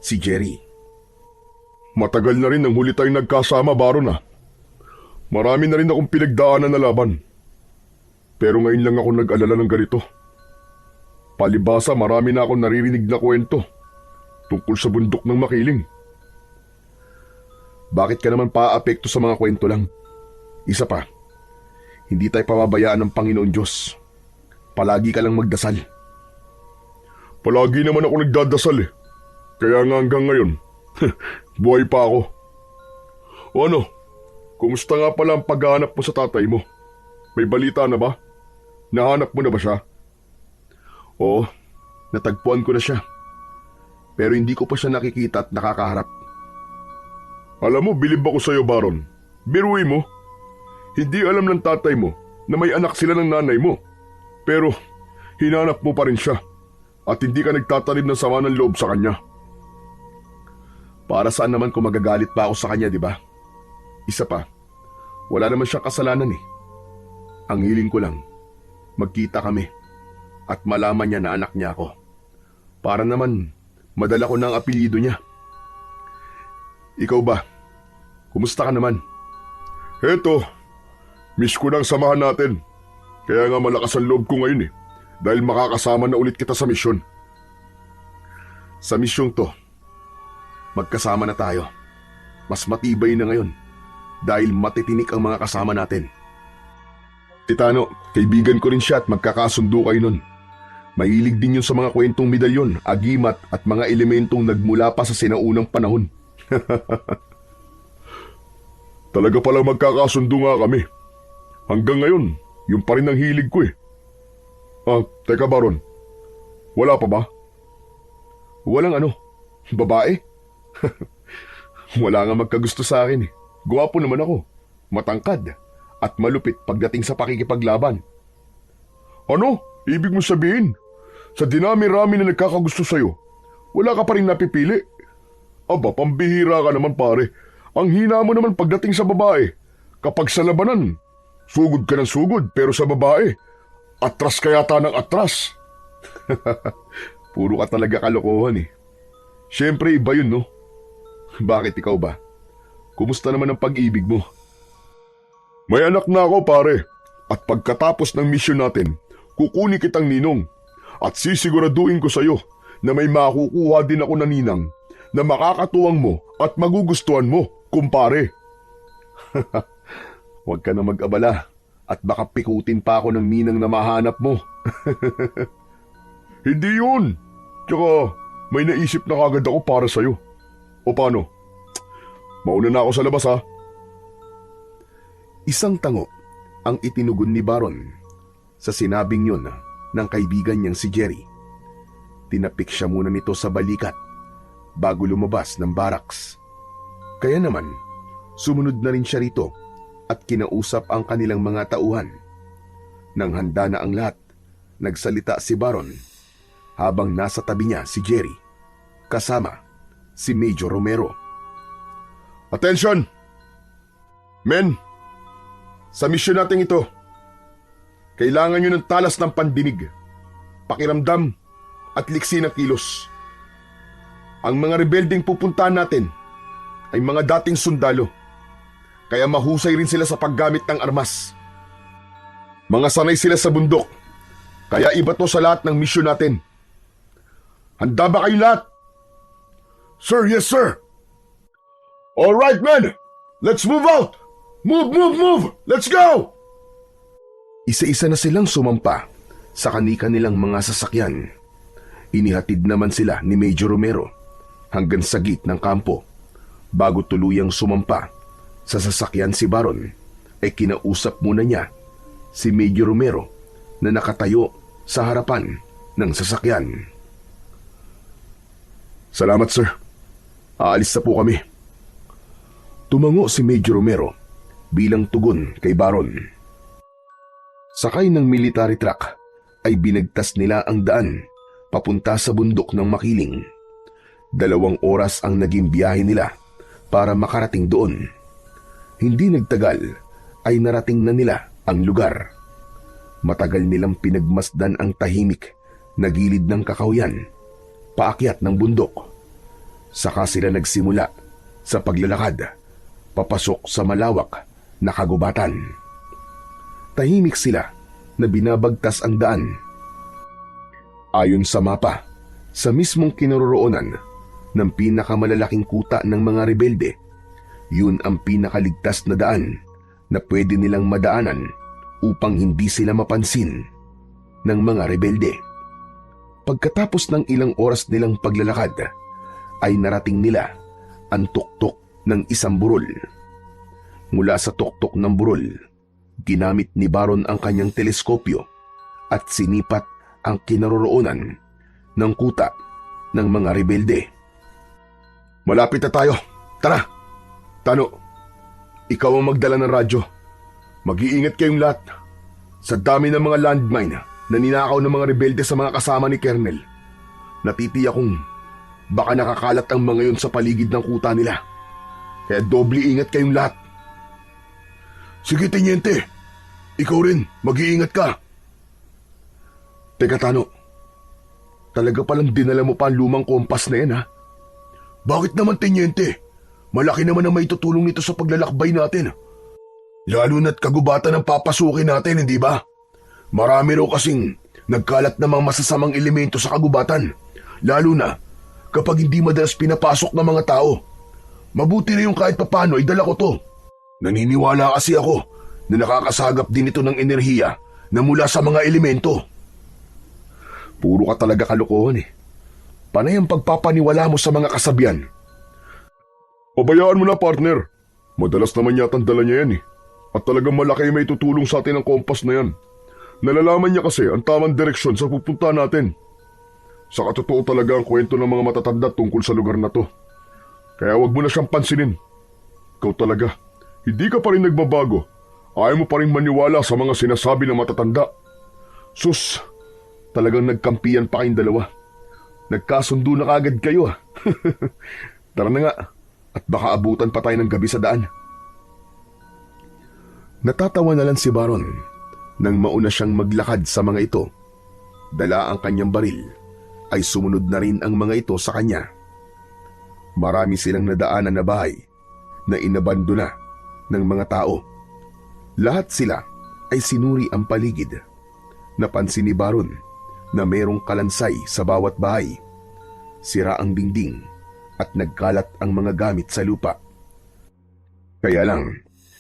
si Jerry. Matagal na rin nang huli tayong nagkasama, Baron ah. Marami na rin akong pinagdaanan na laban. Pero ngayon lang ako nag-alala ng ganito. Palibasa marami na akong naririnig na kwento tungkol sa bundok ng Makiling. Bakit ka naman paapekto sa mga kwento lang? Isa pa, hindi tayo pababayaan ng Panginoon Diyos. Palagi ka lang magdasal. Palagi naman ako nagdadasal eh. Kaya nga hanggang ngayon, buhay pa ako. O ano, kumusta nga pala ang paghahanap mo sa tatay mo? May balita na ba? Nahanap mo na ba siya? Oo, natagpuan ko na siya. Pero hindi ko pa siya nakikita at nakakaharap. Alam mo, bilib ako sa'yo, Baron. Biruin mo. Hindi alam ng tatay mo na may anak sila ng nanay mo. Pero, hinanap mo pa rin siya. At hindi ka nagtatanim ng sama ng loob sa kanya. Para saan naman kung magagalit pa ako sa kanya, di ba? Isa pa, wala naman siyang kasalanan eh. Ang hiling ko lang, magkita kami at malaman niya na anak niya ako. Para naman, madala ko na ang apelyido niya. Ikaw ba? Kumusta ka naman? Heto, miss ko nang samahan natin. Kaya nga malakas ang loob ko ngayon eh. Dahil makakasama na ulit kita sa misyon. Sa misyong to, magkasama na tayo. Mas matibay na ngayon dahil matitinik ang mga kasama natin. Titano, kaibigan ko rin siya at magkakasundo kayo nun. Mahilig din yun sa mga kwentong medalyon, agimat at mga elementong nagmula pa sa sinaunang panahon. Talaga palang magkakasundo nga kami. Hanggang ngayon, yun pa rin ang hilig ko eh. Teka Baron, wala pa ba? Walang ano, babae? Wala nga magkagusto sa akin eh. Gwapo naman ako, matangkad, at malupit pagdating sa pakikipaglaban. Ano? Ibig mo sabihin, sa dinami-rami na nagkakagusto sa'yo, wala ka pa rin napipili? Aba, pambihira ka naman pare. Ang hina mo naman pagdating sa babae. Kapag sa labanan, sugod ka ng sugod, pero sa babae, atras ka yata ng atras. Puro ka talaga kalokohan eh. Siyempre iba yun no? Bakit ikaw ba? Kumusta naman ang pag-ibig mo? May anak na ako pare. At pagkatapos ng misyon natin, kukunin kitang ninong. At sisiguraduhin ko sa'yo na may makukuha din ako na ninang na makakatuwang mo at magugustuhan mo, kumpare. Huwag ka na mag-abala. At baka pikutin pa ako ng ninang na mahanap mo. Hindi yun. Tsaka may naisip na kagad ako para sa'yo. O paano? Mauna na ako sa labas ha. Isang tango ang itinugon ni Baron sa sinabing yun ng kaibigan niyang si Jerry. Tinapik siya muna nito sa balikat bago lumabas ng barracks. Kaya naman, sumunod na rin siya rito at kinausap ang kanilang mga tauhan. Nang handa na ang lahat, nagsalita si Baron habang nasa tabi niya si Jerry, kasama si Major Romero. Attention! Men, sa misyon natin ito, kailangan nyo ng talas ng pandinig, pakiramdam at liksi ng kilos. Ang mga rebelding pupuntahan natin ay mga dating sundalo, kaya mahusay rin sila sa paggamit ng armas. Mga sanay sila sa bundok, kaya iba to sa lahat ng misyon natin. Handa ba kayo lahat? Sir, yes sir! All right men, let's move out! Move, move, move! Let's go! Isa-isa na silang sumampa sa kani-kanilang mga sasakyan. Inihatid naman sila ni Major Romero hanggang sa git ng kampo. Bago tuluyang sumampa sa sasakyan si Baron, ay kinausap muna niya si Major Romero na nakatayo sa harapan ng sasakyan. Salamat, sir. Aalis na po kami. Tumango si Major Romero bilang tugon kay Baron. Sakay ng military truck ay binagtas nila ang daan papunta sa bundok ng Makiling. 2 oras ang naging biyahe nila para makarating doon. Hindi nagtagal ay narating na nila ang lugar. Matagal nilang pinagmasdan ang tahimik na gilid ng kakahuyan, paakyat ng bundok. Saka sila nagsimula sa paglalakad, papasok sa malawak na kagubatan. Tahimik sila na binabagtas ang daan. Ayon sa mapa, sa mismong kinaroroonan ng pinakamalalaking kuta ng mga rebelde, yun ang pinakaligtas na daan na pwede nilang madaanan upang hindi sila mapansin ng mga rebelde. Pagkatapos ng ilang oras nilang paglalakad, ay narating nila ang tuktok ng isang burol. Mula sa tuktok ng burol, ginamit ni Baron ang kanyang teleskopyo at sinipat ang kinaroroonan ng kuta ng mga rebelde. Malapit na tayo. Tara! Tano, ikaw ang magdala ng radyo. Mag-iingat kayong lahat. Sa dami ng mga landmine na ninakaw ng mga rebelde sa mga kasama ni Colonel, natitiyak kong baka nakakalat ang mga yon sa paligid ng kuta nila. Kaya doble ingat kayong lahat. Sige, Tenyente. Ikaw rin, mag-iingat ka. Teka, Tano. Talaga palang dinala mo pa ang lumang kompas na yan, ha? Bakit naman, Tenyente? Malaki naman ang may tutulong nito sa paglalakbay natin. Lalo na't kagubatan ang papasukin natin, hindi ba? Marami raw kasing nagkalat na mga masasamang elemento sa kagubatan. Lalo na kapag hindi madalas pinapasok ng mga tao. Mabuti na yung kahit papano ay dala ko to. Naniniwala kasi ako na nakakasagap din ito ng enerhiya na mula sa mga elemento. Puro ka talaga kalokohan eh. Panay ang pagpapaniwala mo sa mga kasabihan. Pabayaan mo na, partner. Madalas naman yata ang dala niya yan eh. At talagang malaki may tutulong sa atin ang kompas na yan. Nalalaman niya kasi ang tamang direksyon sa pupunta natin. Sa katotoo talaga ang kwento ng mga matatanda tungkol sa lugar na to. Kaya wag mo na siyang pansinin. Ikaw talaga, hindi ka pa rin nagbabago. Ayaw mo pa rin maniwala sa mga sinasabi ng matatanda. Sus, talagang nagkampiyan pa kayong dalawa. Nagkasundo na kagad kayo ah. Tara na nga, at baka abutan pa tayo ng gabi sa daan. Natatawa na lang si Baron nang mauna siyang maglakad sa mga ito. Dala ang kanyang baril, ay sumunod na rin ang mga ito sa kanya. Marami silang nadaanan na bahay na inabandona ng mga tao. Lahat sila ay sinuri ang paligid. Napansin ni Baron na merong kalansay sa bawat bahay. Sira ang dingding at nagkalat ang mga gamit sa lupa. Kaya lang,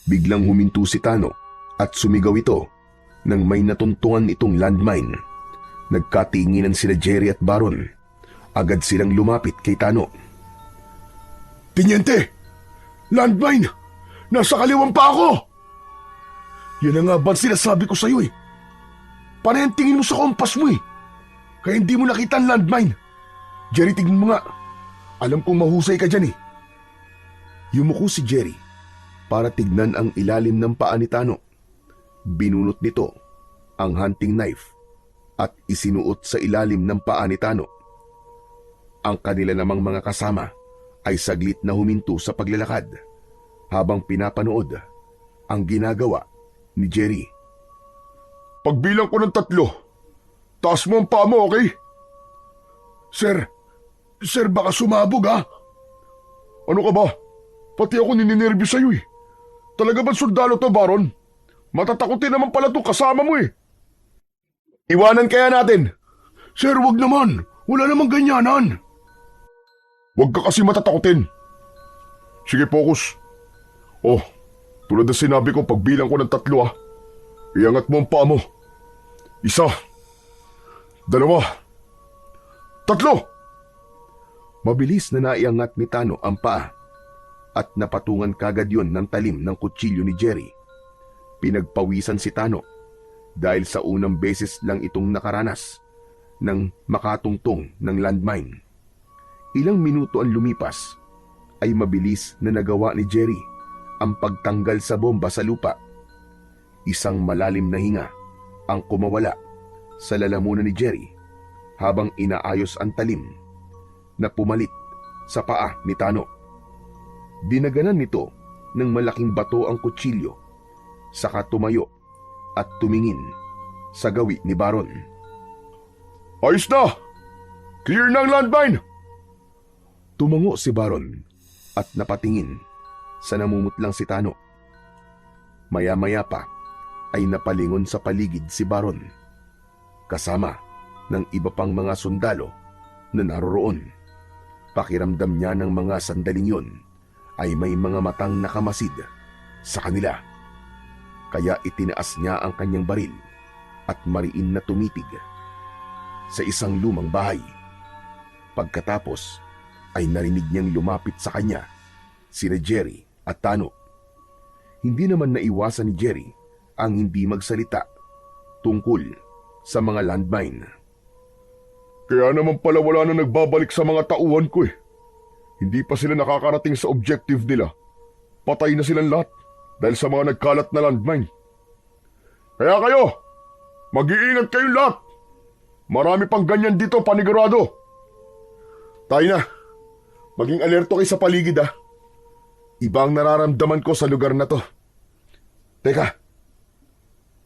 biglang huminto si Tano at sumigaw ito nang may natuntungan itong landmine. Nagkatinginan sila Jerry at Baron. Agad silang lumapit kay Tano. Tenyente! Landmine! Nasa kaliwang pa ako! Yan ang nga ba sinasabi ko sa'yo eh. Parang tingin mo sa kompas mo eh. Kaya hindi mo nakita ang landmine. Jerry, tingin mo nga. Alam kong mahusay ka dyan eh. Yumuko si Jerry para tignan ang ilalim ng paa ni Tano. Binunot nito ang hunting knife at isinuot sa ilalim ng paa ni Tano. Ang kanila namang mga kasama ay saglit na huminto sa paglalakad habang pinapanood ang ginagawa ni Jerry. Pagbilang ko ng 3, taas mo ang paa mo, okay? Sir, baka sumabog ha? Ano ka ba? Pati ako nininervyos sa'yo eh. Talaga ba sundalo to, Baron? Matatakotin naman pala to kasama mo eh. Iwanan kaya natin? Sir, wag naman. Wala namang ganyanan. Wag ka kasi matatakotin. Sige, focus. Oh, tulad na sinabi ko, pagbilang ko ng 3 ah. Iangat mo ang paa mo. 1, 2, 3. Mabilis na naiangat ni Tano ang paa at napatungan kagad yon ng talim ng kutsilyo ni Jerry. Pinagpawisan si Tano dahil sa unang beses lang itong nakaranas ng makatungtong ng landmine. Ilang minuto ang lumipas ay mabilis na nagawa ni Jerry ang pagtanggal sa bomba sa lupa. Isang malalim na hinga ang kumawala sa lalamunan ni Jerry habang inaayos ang talim na pumalit sa paa ni Tano. Dinaganan nito ng malaking bato ang kutsilyo, saka tumayo at tumingin sa gawi ni Baron. Ayos na! Clear na ang landmine! Tumango si Baron at napatingin sa namumutlang si Tano. Maya-maya pa ay napalingon sa paligid si Baron, kasama ng iba pang mga sundalo na naroroon. Pakiramdam niya ng mga sandaling yun ay may mga matang nakamasid sa kanila. Kaya itinaas niya ang kanyang baril at mariin na tumitig sa isang lumang bahay. Pagkatapos ay narinig niyang lumapit sa kanya sina Jerry at Tano. Hindi naman naiwasan ni Jerry ang hindi magsalita tungkol sa mga landmine. Kaya naman pala wala na nagbabalik sa mga tauhan ko eh. Hindi pa sila nakakarating sa objective nila. Patay na silang lahat dahil sa mga nagkalat na landmine. Kaya kayo, mag-iingat kayong lahat. Marami pang ganyan dito, panigurado. Tayo na, maging alerto kayo sa paligid ah. Iba ang nararamdaman ko sa lugar na to. Teka.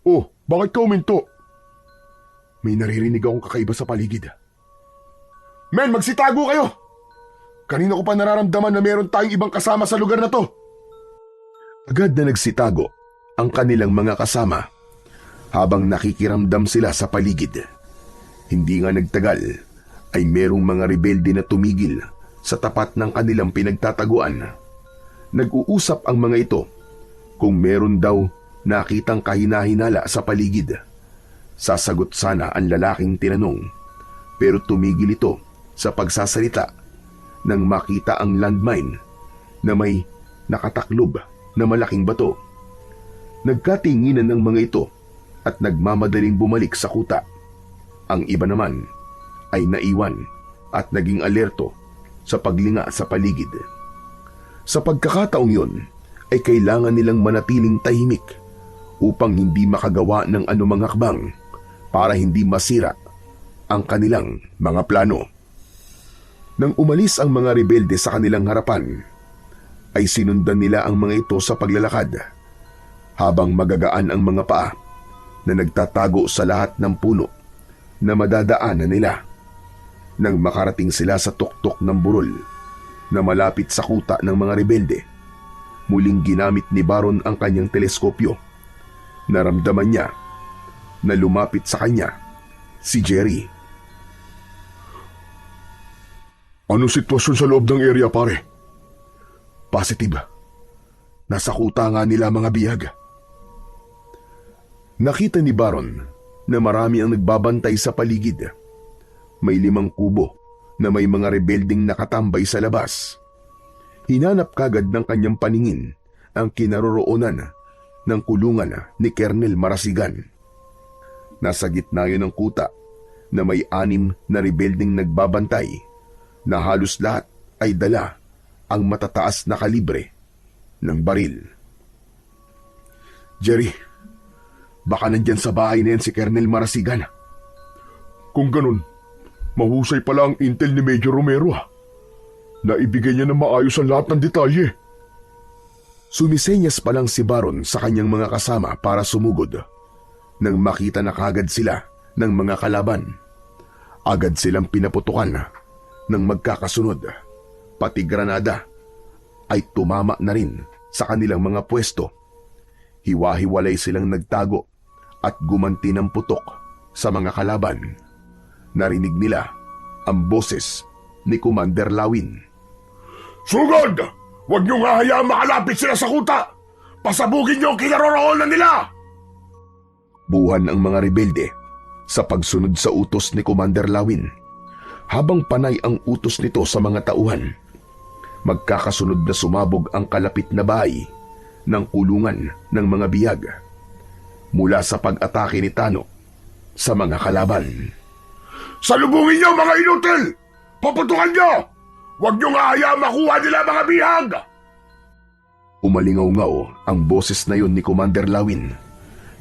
Oh, bakit ka uminto? May naririnig akong kakaiba sa paligid. Men, magsitago kayo! Kanina ko pa nararamdaman na meron tayong ibang kasama sa lugar na to. Agad na nagsitago ang kanilang mga kasama habang nakikiramdam sila sa paligid. Hindi nga nagtagal ay merong mga rebelde na tumigil sa tapat ng kanilang pinagtataguan. Nag-uusap ang mga ito kung meron daw nakitang kahinahinala sa paligid. Sasagot sana ang lalaking tinanong, pero tumigil ito sa pagsasalita nang makita ang landmine na may nakataklob na malaking bato. Nagkatinginan ng mga ito at nagmamadaling bumalik sa kuta. Ang iba naman ay naiwan at naging alerto sa paglinga sa paligid. Sa pagkakataong yun ay kailangan nilang manatiling tahimik upang hindi makagawa ng anumang hakbang para hindi masira ang kanilang mga plano. Nang umalis ang mga rebelde sa kanilang harapan, ay sinundan nila ang mga ito sa paglalakad habang magagaan ang mga paa na nagtatago sa lahat ng puno na madadaanan nila. Nang makarating sila sa tuktok ng burol na malapit sa kuta ng mga rebelde, muling ginamit ni Baron ang kanyang teleskopyo. Naramdaman niya na lumapit sa kanya si Jerry. Anong sitwasyon sa loob ng area, pare? Positive. Nasa kuta nga nila mga biyag. Nakita ni Baron na marami ang nagbabantay sa paligid. May 5 kubo na may mga rebelding nakatambay sa labas. Hinanap kagad ng kanyang paningin ang kinaroroonan ng kulungan ni Colonel Marasigan. Nasa gitna yun ng kuta na may 6 na rebelding nagbabantay na halos lahat ay dala ang matataas na kalibre ng baril. Jerry, baka nandyan sa bahay na yan si Colonel Marasigan. Kung ganun, mahusay pala ang intel ni Major Romero ah. Naibigay niya na maayos ang lahat ng detalye. Sumisenyas pa lang si Baron sa kanyang mga kasama para sumugod. Nang makita na kagad sila ng mga kalaban, agad silang pinaputukan ng magkakasunod. Pati granada ay tumama na rin sa kanilang mga pwesto. Hiwa-hiwalay silang nagtago at gumanti ng putok sa mga kalaban. Narinig nila ang boses ni Commander Lawin. Sugod! Huwag niyong hahayaang makalapit sila sa kuta! Pasabugin niyo ang kinaroroonan nila! Buhan ang mga rebelde sa pagsunod sa utos ni Commander Lawin. Habang panay ang utos nito sa mga tauhan, magkakasunod na sumabog ang kalapit na bahay ng kulungan ng mga biyag. mula sa pag-atake ni Tano sa mga kalaban. Salubungin niyo mga inutil! Paputukan niyo! Huwag niyong ahaya makuha nila mga bihag! Umalingaw-ngaw ang boses na yon ni Commander Lawin.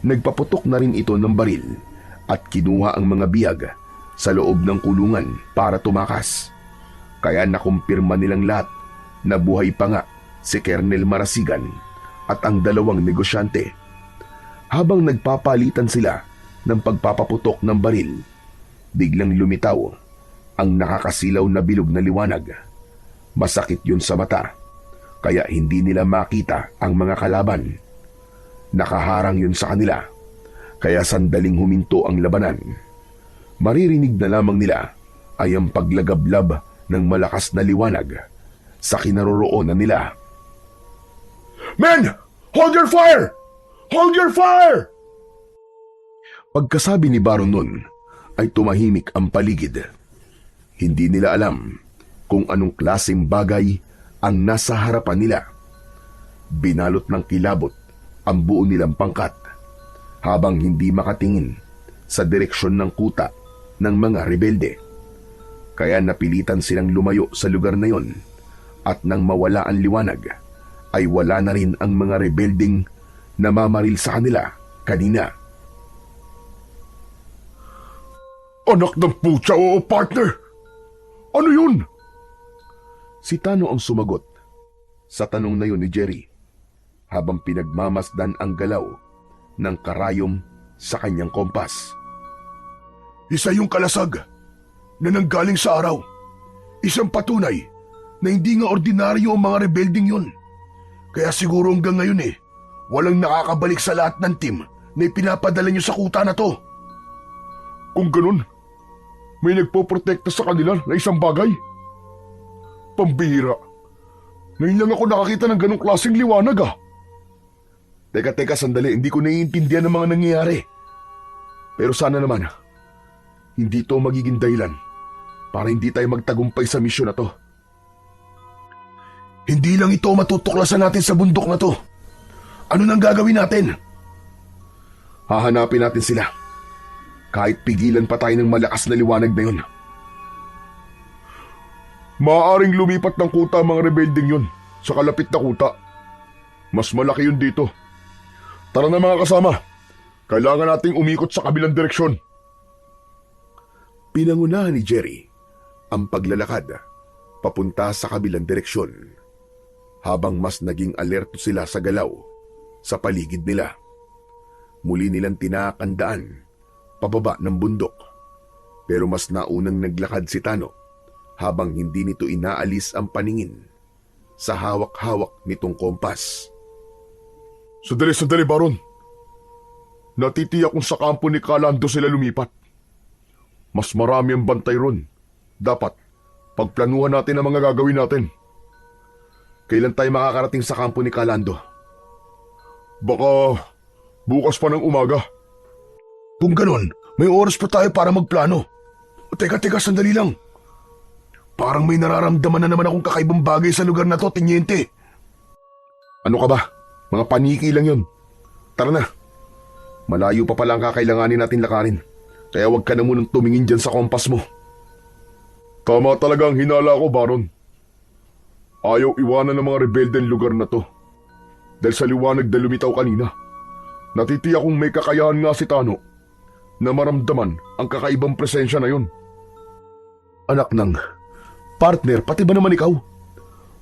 Nagpaputok na rin ito ng baril at kinuha ang mga bihag sa loob ng kulungan para tumakas. Kaya nakumpirma nilang lahat na buhay pa nga si Colonel Marasigan at ang dalawang negosyante. Habang nagpapalitan sila ng pagpapaputok ng baril, biglang lumitaw ang nakakasilaw na bilog na liwanag. Masakit yun sa mata, kaya hindi nila makita ang mga kalaban. Nakaharang yun sa kanila, kaya sandaling huminto ang labanan. Maririnig na lamang nila ay ang paglagablab ng malakas na liwanag sa kinaroroonan nila. Men! Hold your fire! Hold your fire! Pagkasabi ni Baron nun, ay tumahimik ang paligid. Hindi nila alam kung anong klaseng bagay ang nasa harapan nila. Binalot ng kilabot ang buo nilang pangkat habang hindi makatingin sa direksyon ng kuta ng mga rebelde. Kaya napilitan silang lumayo sa lugar na yon at nang mawala ang liwanag ay wala na rin ang mga rebelding namamaril sa kanila kanina. Anak ng putya, oo partner! Ano yun? Si Tano ang sumagot sa tanong na yun ni Jerry habang pinagmamasdan ang galaw ng karayom sa kanyang kompas. Isa yung kalasag na nanggaling sa araw. Isang patunay na hindi nga ordinaryo ang mga rebelding yun. Kaya siguro hanggang ngayon walang nakakabalik sa lahat ng team na ipinapadala nyo sa kuta na to. Kung ganun, may nagpoprotekta sa kanila na isang bagay. Pambihira. Ngayon lang ako nakakita ng ganong klaseng liwanag Teka, sandali. Hindi ko naiintindihan ang mga nangyayari. Pero sana naman, hindi to magiging dahilan para hindi tayo magtagumpay sa misyon na to. Hindi lang ito matutuklasan natin sa bundok na to. Ano nang gagawin natin? Hahanapin natin sila. Kahit pigilan pa tayo ng malakas na liwanag na yun. Maaaring lumipat ng kuta ang mga rebelding yun sa kalapit na kuta. Mas malaki yun dito. Tara na mga kasama. Kailangan nating umikot sa kabilang direksyon. Pinangunahan ni Jerry ang paglalakad papunta sa kabilang direksyon habang mas naging alerto sila sa galaw sa paligid nila. Muli nilang tinakandaan pababa ng bundok, pero mas naunang naglakad si Tano habang hindi nito inaalis ang paningin sa hawak-hawak nitong kompas. Sandali, Baron. Natitiyak kung sa kampo ni Calando sila lumipat. Mas marami ang bantay ron. Dapat, pagplanuhan natin ang mga gagawin natin. Kailan tayo makakarating sa kampo ni Calando? Baka bukas pa ng umaga. Kung ganon, may oras pa tayo para magplano. Teka, sandali lang. Parang may nararamdaman na naman akong kakaibang bagay sa lugar na to, Tenyente. Ano ka ba? Mga paniki lang yun. Tara na. Malayo pa pala ang kakailanganin natin lakarin. Kaya huwag ka na munang tumingin dyan sa kompas mo. Tama talaga ang hinala ko, Baron. Ayaw iwanan ng mga rebelde ang lugar na to. Dahil sa liwanag na lumitaw kanina, natitiyak kong may kakayahan nga si Tano na maramdaman ang kakaibang presensya na yun. Anak ng partner, pati ba naman ikaw?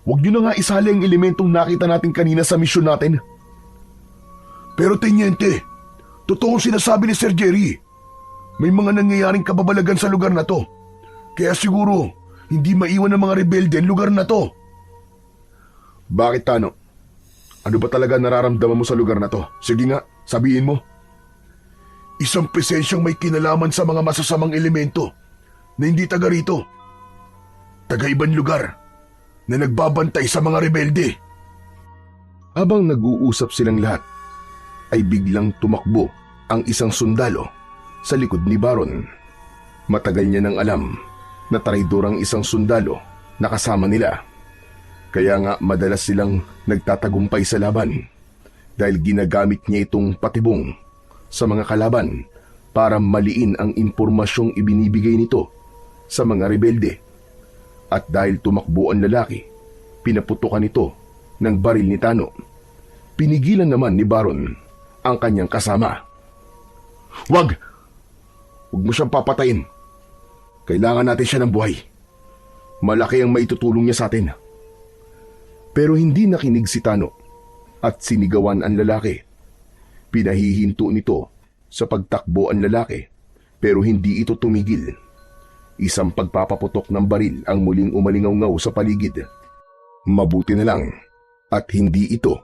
Huwag niyo na nga isali ang elementong nakita natin kanina sa misyon natin. Pero Tenyente, totoong sinasabi ni Sir Jerry. May mga nangyayaring kababalagan sa lugar na to. Kaya siguro, hindi maiwan ng mga rebelde ang lugar na to. Bakit, Tano? Ano ba talaga nararamdaman mo sa lugar na to? Sige nga, sabihin mo. Isang presensyang may kinalaman sa mga masasamang elemento na hindi taga rito. Taga ibang lugar na nagbabantay sa mga rebelde. Habang nag-uusap silang lahat, ay biglang tumakbo ang isang sundalo sa likod ni Baron. Matagal niya nang alam na traidor ang isang sundalo na kasama nila. Kaya nga madalas silang nagtatagumpay sa laban dahil ginagamit niya itong patibong sa mga kalaban para maliin ang impormasyong ibinibigay nito sa mga rebelde. At dahil tumakbo ang lalaki, pinaputukan ito ng baril ni Tano. Pinigilan naman ni Baron ang kanyang kasama. Wag! Huwag mo siyang papatayin. Kailangan natin siya ng buhay. Malaki ang maitutulong niya sa atin. Pero hindi nakinig si Tano at sinigawan ang lalaki. Pinahihinto nito sa pagtakbo ang lalaki pero hindi ito tumigil. Isang pagpapaputok ng baril ang muling umalingaw-ngaw sa paligid. Mabuti na lang at hindi ito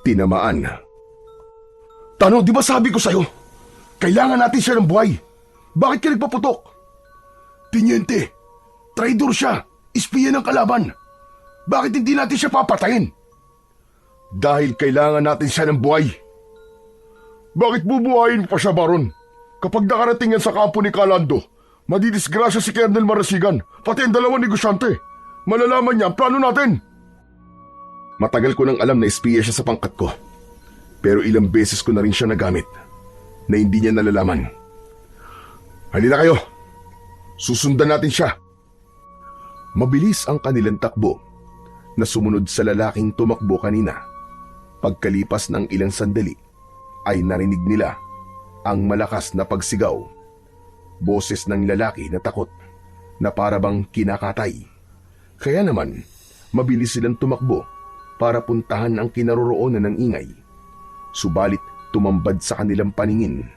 tinamaan. Tano, di ba sabi ko sa'yo? Kailangan natin siya ng buhay. Bakit ka nagpaputok? Tiniente, traidor siya. Ispiya ng kalaban. Bakit hindi natin siya papatayin? Dahil kailangan natin siya ng buhay. Bakit bubuhayin pa siya, Baron? Kapag nakarating yan sa kampo ni Calando, madidisgrasya si Colonel Marasigan, pati ang dalawang negosyante. Malalaman niya ang plano natin. Matagal ko nang alam na espiya siya sa pangkat ko. Pero ilang beses ko na rin siya nagamit na hindi niya nalalaman. Halina kayo. Susundan natin siya. Mabilis ang kanilang takbo na sumunod sa lalaking tumakbo kanina. Pagkalipas ng ilang sandali ay narinig nila ang malakas na pagsigaw. Boses ng lalaki na takot na parabang kinakatay. Kaya naman, mabilis silang tumakbo para puntahan ang kinaroroonan ng ingay. Subalit tumambad sa kanilang paningin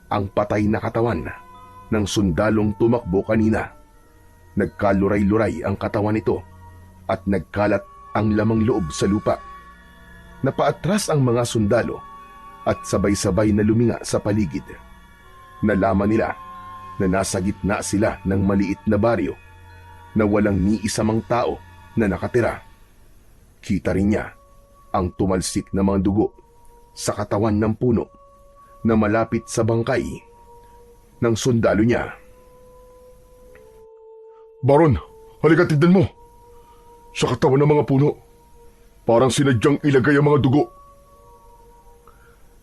ang patay na katawan ng sundalong tumakbo kanina. Nagkaluray-luray ang katawan nito at nagkalat ang lamang loob sa lupa. Napaatras ang mga sundalo at sabay-sabay na luminga sa paligid. Nalaman nila na nasa gitna sila ng maliit na baryo na walang ni isa mang tao na nakatira. Kita rin niya ang tumalsik na mga dugo sa katawan ng puno na malapit sa bangkay ng sundalo niya. Baron, halika tignan mo. Sa katawan ng mga puno, parang sinadyang ilagay ang mga dugo.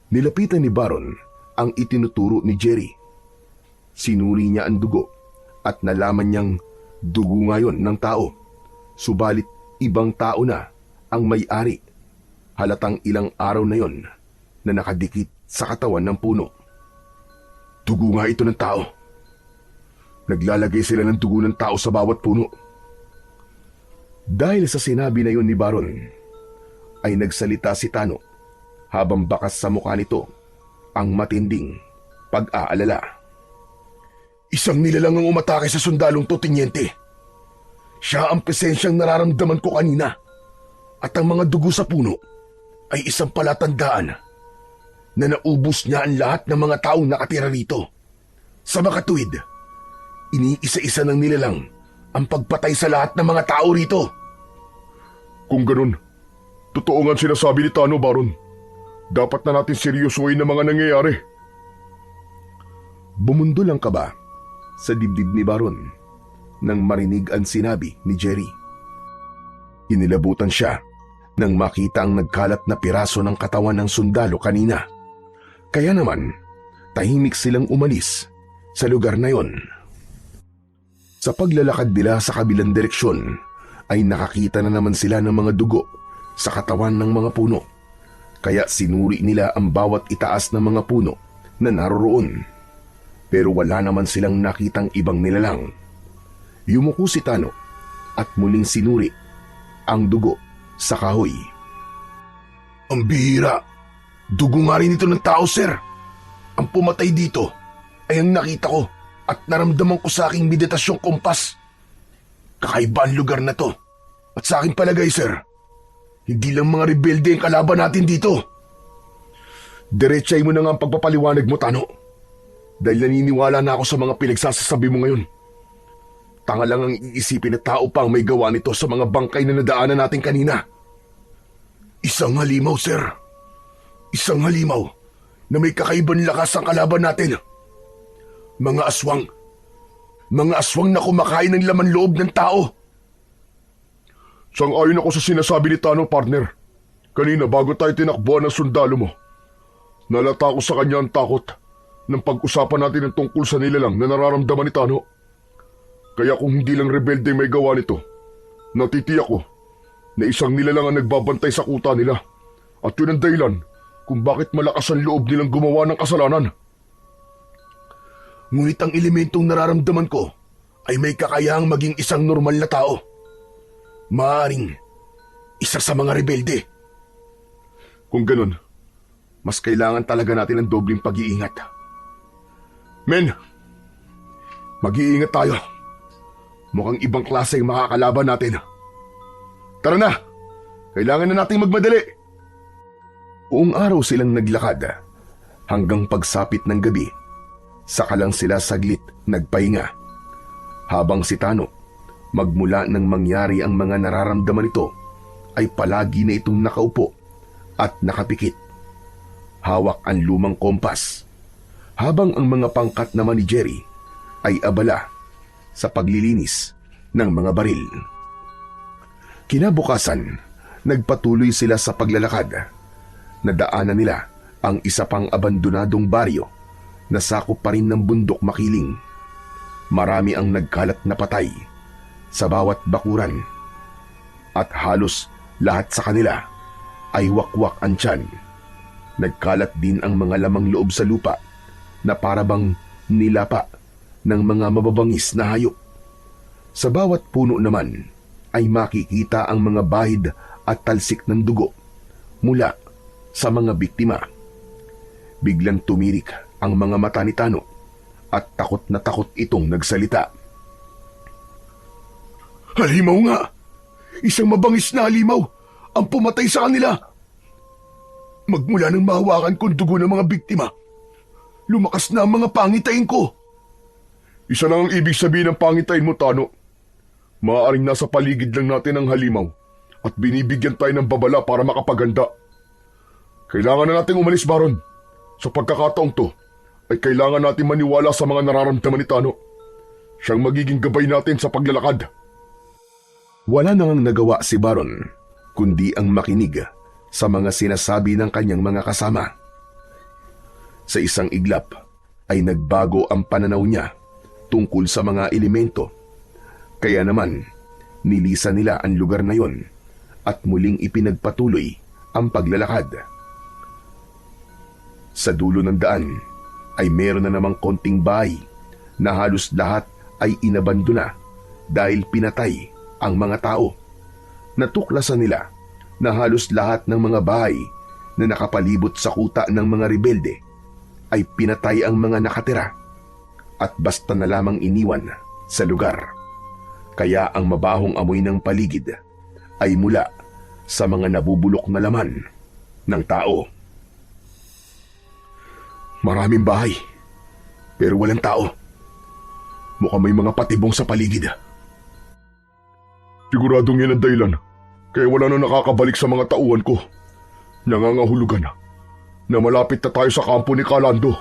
Nilapitan ni Baron ang itinuturo ni Jerry. Sinuri niya ang dugo at nalaman niyang dugo ngayon ng tao. Subalit ibang tao na ang may-ari. Halatang ilang araw na yon na nakadikit sa katawan ng puno. Dugo nga ito ng tao. Naglalagay sila ng dugo ng tao sa bawat puno. Dahil sa sinabi na yon ni Baron, ay nagsalita si Tano habang bakas sa mukha nito ang matinding pag-aalala. Isang nilalang ang umatake sa sundalong to, Tiniente. Siya ang presensyang nararamdaman ko kanina. At ang mga dugo sa puno ay isang palatandaan na naubos niya ang lahat ng mga taong nakatira rito. Sa makatuwid, iniisa-isa ng nilalang ang pagpatay sa lahat ng mga tao rito. Kung ganun, totoo nga sinasabi ni Tano, Baron. Dapat na natin seryosohin ang mga nangyayari. Bumundol ang kaba sa dibdib ni Baron nang marinig ang sinabi ni Jerry. Inilabutan siya nang makita ang nagkalat na piraso ng katawan ng sundalo kanina. Kaya naman, tahimik silang umalis sa lugar na yon. Sa paglalakad nila sa kabilang direksyon, ay nakakita na naman sila ng mga dugo sa katawan ng mga puno. Kaya sinuri nila ang bawat itaas ng mga puno na naroroon. Pero wala naman silang nakitang ibang nilalang. Yumuko si Tano at muling sinuri ang dugo sa kahoy. Ang bihira! Dugo nga rin ito ng tao, sir. Ang pumatay dito ay ang nakita ko at naramdaman ko sa aking meditasyong kompas. Kakaiba ang lugar na to. At sa aking palagay, sir, hindi lang mga rebelde ang kalaban natin dito. Diretsay mo na nga ang pagpapaliwanag mo, Tano. Dahil naniniwala na ako sa mga pinagsasasabi mo ngayon. Tanga lang ang iisipin na tao pa ang may gawa nito sa mga bangkay na nadaanan natin kanina. Isang halimaw, sir. Isang halimaw na may kakaibang lakas ang kalaban natin. Mga aswang. Mga aswang na kumakain ng laman loob ng tao. Sang-ayon ako sa sinasabi ni Tano, partner. Kanina bago tayo tinakbuhan ng sundalo mo, nalata ko sa kanya ang takot ng pag-usapan natin ang tungkol sa nilalang na nararamdaman ni Tano. Kaya kung hindi lang rebelde may gawa nito, natitiyak ko na isang nilalang ang nagbabantay sa kuta nila at yun ang dahilan kung bakit malakas ang loob nilang gumawa ng kasalanan. Ngunit ang elementong nararamdaman ko ay may kakayahang maging isang normal na tao. Maaaring isa sa mga rebelde. Kung ganun, mas kailangan talaga natin ng dobling pag-iingat. Men, mag-iingat tayo. Mukhang ibang klase ang makakalaban natin. Tara na! Kailangan na nating magmadali. Buong araw silang naglakad hanggang pagsapit ng gabi. Saka lang sila saglit nagpahinga. Habang si Tano, magmula nang mangyari ang mga nararamdaman nito, ay palagi na itong nakaupo at nakapikit. Hawak ang lumang kompas, habang ang mga pangkat naman ni Jerry ay abala sa paglilinis ng mga baril. Kinabukasan, nagpatuloy sila sa paglalakad. Nadaanan nila ang isa pang abandonadong baryo na sakop pa rin ng bundok makiling. Marami ang nagkalat na patay sa bawat bakuran at halos lahat sa kanila ay wakwak ang tiyan. Nagkalat din ang mga lamang loob sa lupa na parabang nilapa ng mga mababangis na hayop. Sa bawat puno naman ay makikita ang mga bahid at talsik ng dugo mula sa mga biktima. Biglang tumirik ang mga mata ni Tano at takot na takot itong nagsalita. Halimaw nga! Isang mabangis na halimaw ang pumatay sa kanila. Magmula nang mahawakan kong dugo ng mga biktima, lumakas na ang mga pangitain ko. Isa lang ang ibig sabihin ng pangitain mo, Tano. Maaaring nasa paligid lang natin ang halimaw at binibigyan tayo ng babala para makapaganda. Kailangan na nating umalis, Baron. Sa pagkakataong to, ay kailangan natin maniwala sa mga nararamdaman ni Tano. Siyang magiging gabay natin sa paglalakad. Wala nang nagawa si Baron, kundi ang makinig sa mga sinasabi ng kanyang mga kasama. Sa isang iglap ay nagbago ang pananaw niya tungkol sa mga elemento. Kaya naman, nilisan nila ang lugar na yon at muling ipinagpatuloy ang paglalakad. Sa dulo ng daan ay meron na namang konting bahay na halos lahat ay inabandona dahil pinatay ang mga tao. Natuklasan nila na halos lahat ng mga bahay na nakapalibot sa kuta ng mga rebelde ay pinatay ang mga nakatira at basta na lamang iniwan sa lugar. Kaya ang mabahong amoy ng paligid ay mula sa mga nabubulok na laman ng tao. Maraming bahay, pero walang tao. Mukhang may mga patibong sa paligid. Siguradong yan ang dahilan, kaya wala na nakakabalik sa mga tauhan ko. Nangangahulugan na malapit na tayo sa kampo ni Calando.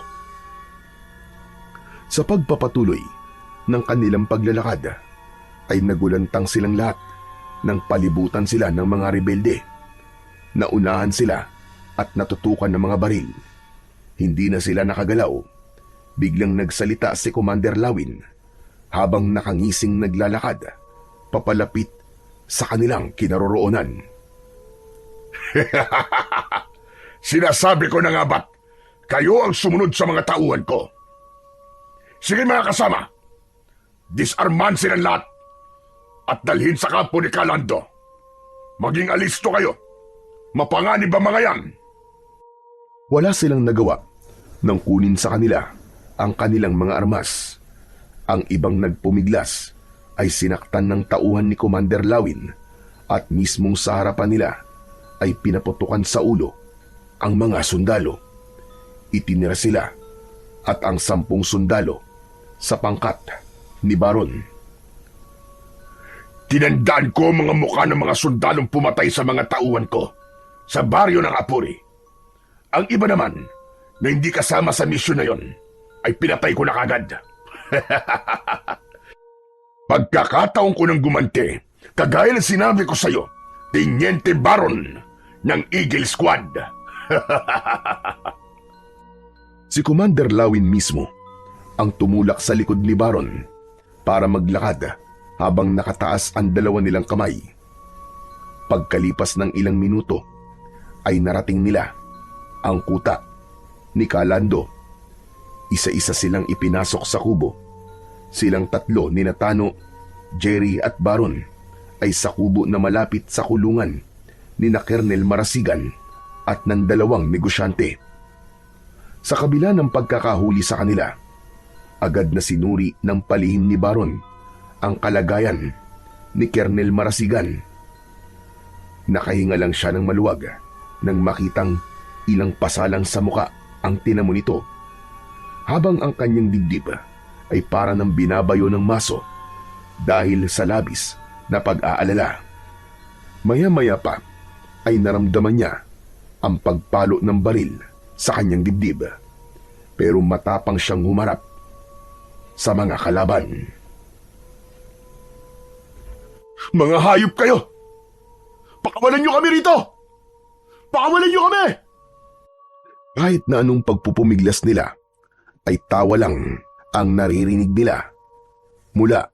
Sa pagpapatuloy ng kanilang paglalakad, ay nagulantang silang lahat nang palibutan sila ng mga rebelde. Naunahan sila at natutukan ng mga baril. Hindi na sila nakagalaw. Biglang nagsalita si Commander Lawin habang nakangising naglalakad papalapit sa kanilang kinaroroonan. Sinasabi ko na nga ba't kayo ang sumunod sa mga tauhan ko? Sige mga kasama, disarman silang lahat at dalhin sa kampo ni Calando. Maging alisto kayo. Mapanganib ang mga yan. Wala silang nagawa nang kunin sa kanila ang kanilang mga armas. Ang ibang nagpumiglas ay sinaktan ng tauhan ni Commander Lawin at mismong sa harapan nila ay pinaputukan sa ulo ang mga sundalo. Itinira sila at ang 10 sundalo sa pangkat ni Baron. Tinandaan ko mga mukha ng mga sundalong pumatay sa mga tauhan ko sa baryo ng Apuri. Ang iba naman na hindi kasama sa misyon na yon ay pinatay ko na kagad. Pagkakataon ko ng gumante, kagaya ng sinabi ko sa'yo, Teniente Baron ng Eagle Squad. Si Commander Lawin mismo ang tumulak sa likod ni Baron para maglakad habang nakataas ang dalawa nilang kamay. Pagkalipas ng ilang minuto ay narating nila ang kuta ni Kalando. Isa-isa silang ipinasok sa kubo. Silang tatlo ni Natano, Jerry at Baron ay sa kubo na malapit sa kulungan ni na Colonel Marasigan at ng dalawang negosyante. Sa kabila ng pagkakahuli sa kanila, agad na sinuri ng palihim ni Baron ang kalagayan ni Colonel Marasigan. Nakahinga lang siya ng maluwag nang makitang ilang pasalang sa muka ang tinamo nito, habang ang kanyang dibdib ay para ng binabayo ng maso dahil sa labis na pag-aalala. Maya-maya pa ay naramdaman niya ang pagpalo ng baril sa kanyang dibdib, pero matapang siyang humarap sa mga kalaban. Mga hayop kayo! Pakawalan niyo kami rito! Pakawalan niyo kami! Kahit na anong pagpupumiglas nila, ay tawa lang ang naririnig nila mula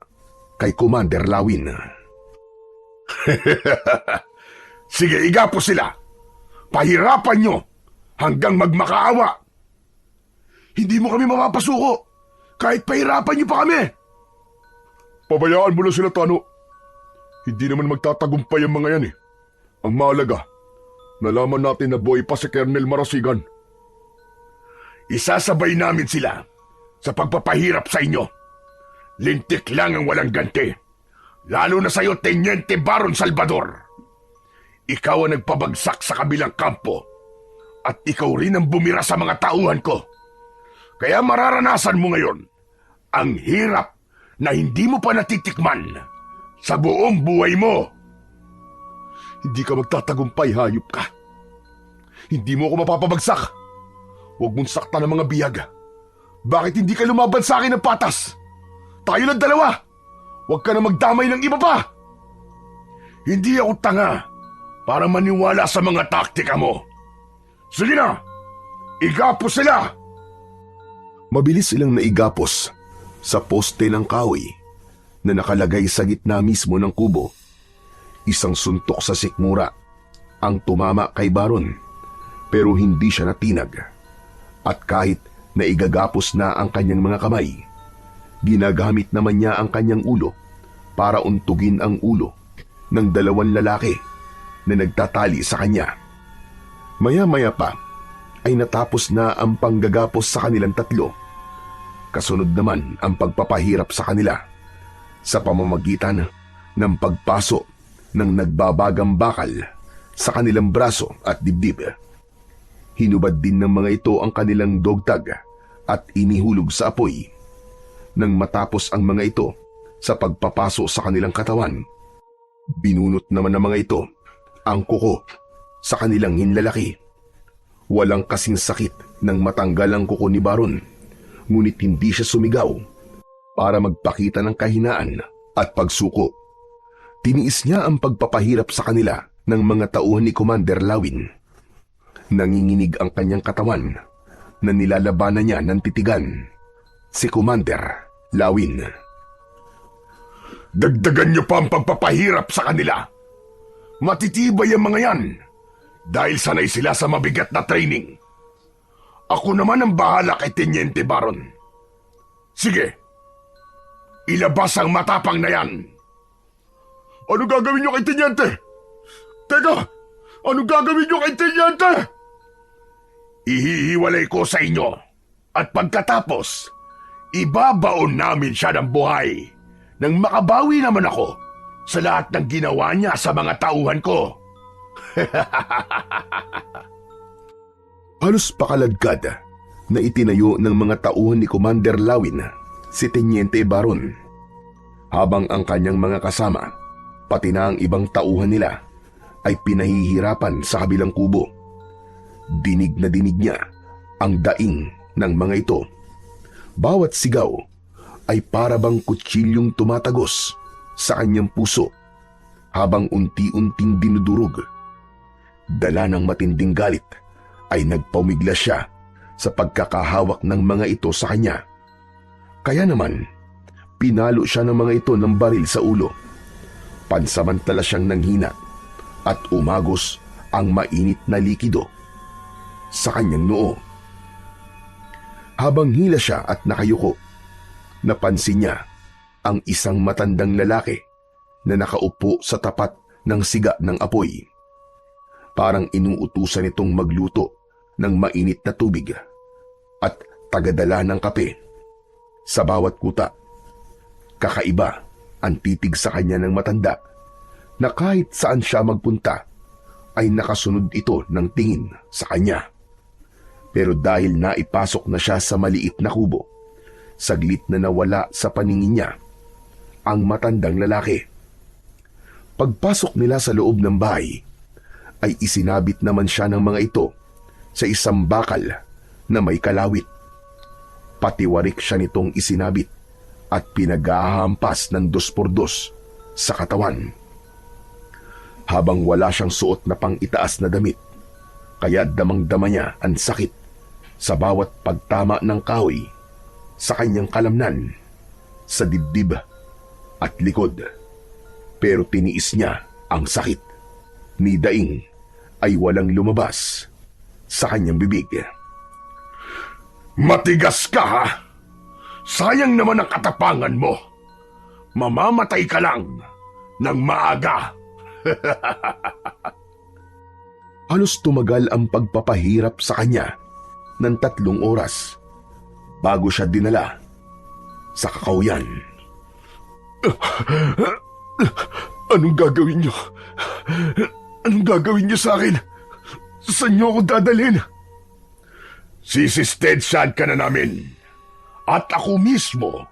kay Commander Lawin. Sige, igapos sila! Pahirapan nyo hanggang magmakaawa! Hindi mo kami mapapasuko kahit pahirapan niyo pa kami! Pabayaan mo na sila, Tano. Hindi naman magtatagumpay ang mga yan eh. Ang mahalaga, nalaman natin na buhay pa si Colonel Marasigan. Isasabay namin sila sa pagpapahirap sa inyo. Lintik lang ang walang ganti. Lalo na sa'yo, Teniente Baron Salvador. Ikaw ang nagpabagsak sa kabilang kampo at ikaw rin ang bumira sa mga tauhan ko. Kaya mararanasan mo ngayon ang hirap na hindi mo pa natitikman sa buong buhay mo. Hindi ka magtatagumpay, hayop ka. Hindi mo ako mapapabagsak. Huwag mong saktan ng mga biyag. Bakit hindi ka lumaban sa akin ng patas? Tayo lang dalawa. Huwag ka na magdamay ng iba pa. Hindi ako tanga para maniwala sa mga taktika mo. Sige na, igapos sila! Mabilis silang naigapos sa poste ng kahoy na nakalagay sa gitna mismo ng kubo. Isang suntok sa sikmura ang tumama kay Baron, pero hindi siya natinag. At kahit naigagapos na ang kanyang mga kamay, ginagamit naman niya ang kanyang ulo para untugin ang ulo ng dalawang lalaki na nagtatali sa kanya. Maya-maya pa ay natapos na ang panggagapos sa kanilang tatlo. Kasunod naman ang pagpapahirap sa kanila sa pamamagitan ng pagpaso ng nagbabagang bakal sa kanilang braso at dibdib. Hinubad din ng mga ito ang kanilang dogtag at inihulog sa apoy. Nang matapos ang mga ito sa pagpapaso sa kanilang katawan, binunot naman ng mga ito ang kuko sa kanilang hinlalaki. Walang kasing sakit nang matanggal ang kuko ni Baron, ngunit hindi siya sumigaw para magpakita ng kahinaan at pagsuko. Tiniis niya ang pagpapahirap sa kanila ng mga tauhan ni Commander Lawin. Nanginginig ang kanyang katawan na nilalabanan niya ng titigan. Si Commander Lawin. Dagdagan niyo pa ang pagpapahirap sa kanila. Matitibay ang mga yan dahil sanay sila sa mabigat na training. Ako naman ang bahala kay Teniente Baron. Sige, ilabas ang matapang na yan. Ano gagawin niyo kay Teniente? Teka, ano gagawin niyo kay Teniente? Ihihiwalay ko sa inyo at pagkatapos, ibabaon namin siya ng buhay nang makabawi naman ako sa lahat ng ginawa niya sa mga tauhan ko. Halos pakaladkad na itinayo ng mga tauhan ni Commander Lawin si Teniente Baron, habang ang kanyang mga kasama, pati na ang ibang tauhan nila, ay pinahihirapan sa kabilang kubo. Dinig na dinig niya ang daing ng mga ito. Bawat sigaw ay para bang kutsilyong tumatagos sa kanyang puso habang unti-unting dinudurog. Dala ng matinding galit ay nagpumiglas siya sa pagkakahawak ng mga ito sa kanya. Kaya naman, pinalo siya ng mga ito ng baril sa ulo. Pansamantala siyang nanghina at umagos ang mainit na likido sa kanyang noo. Habang hila siya at nakayuko, napansin niya ang isang matandang lalaki na nakaupo sa tapat ng siga ng apoy. Parang inuutusan itong magluto ng mainit na tubig at tagadala ng kape. Sa bawat kuta, kakaiba ang titig sa kanya ng matanda na kahit saan siya magpunta ay nakasunod ito ng tingin sa kanya. Pero dahil naipasok na siya sa maliit na kubo, saglit na nawala sa paningin niya ang matandang lalaki. Pagpasok nila sa loob ng bahay, ay isinabit naman siya ng mga ito sa isang bakal na may kalawit. Patiwarik siya nitong isinabit at pinaghahampas ng 2x2 sa katawan. Habang wala siyang suot na pang-itaas na damit, kaya damang-dama niya ang sakit sa bawat pagtama ng kahoy sa kanyang kalamnan, sa dibdib at likod. Pero tiniis niya ang sakit. Ni daing ay walang lumabas sa kanyang bibig. Matigas ka, ha? Sayang naman ang katapangan mo. Mamamatay ka lang ng maaga. Halos tumagal ang pagpapahirap sa kanya ng 3 oras bago siya dinala sa kakauyan. Anong gagawin niyo? Anong gagawin niyo sa akin? Saan niyo ako dadalhin? Sisistensyahan ka na namin. At ako mismo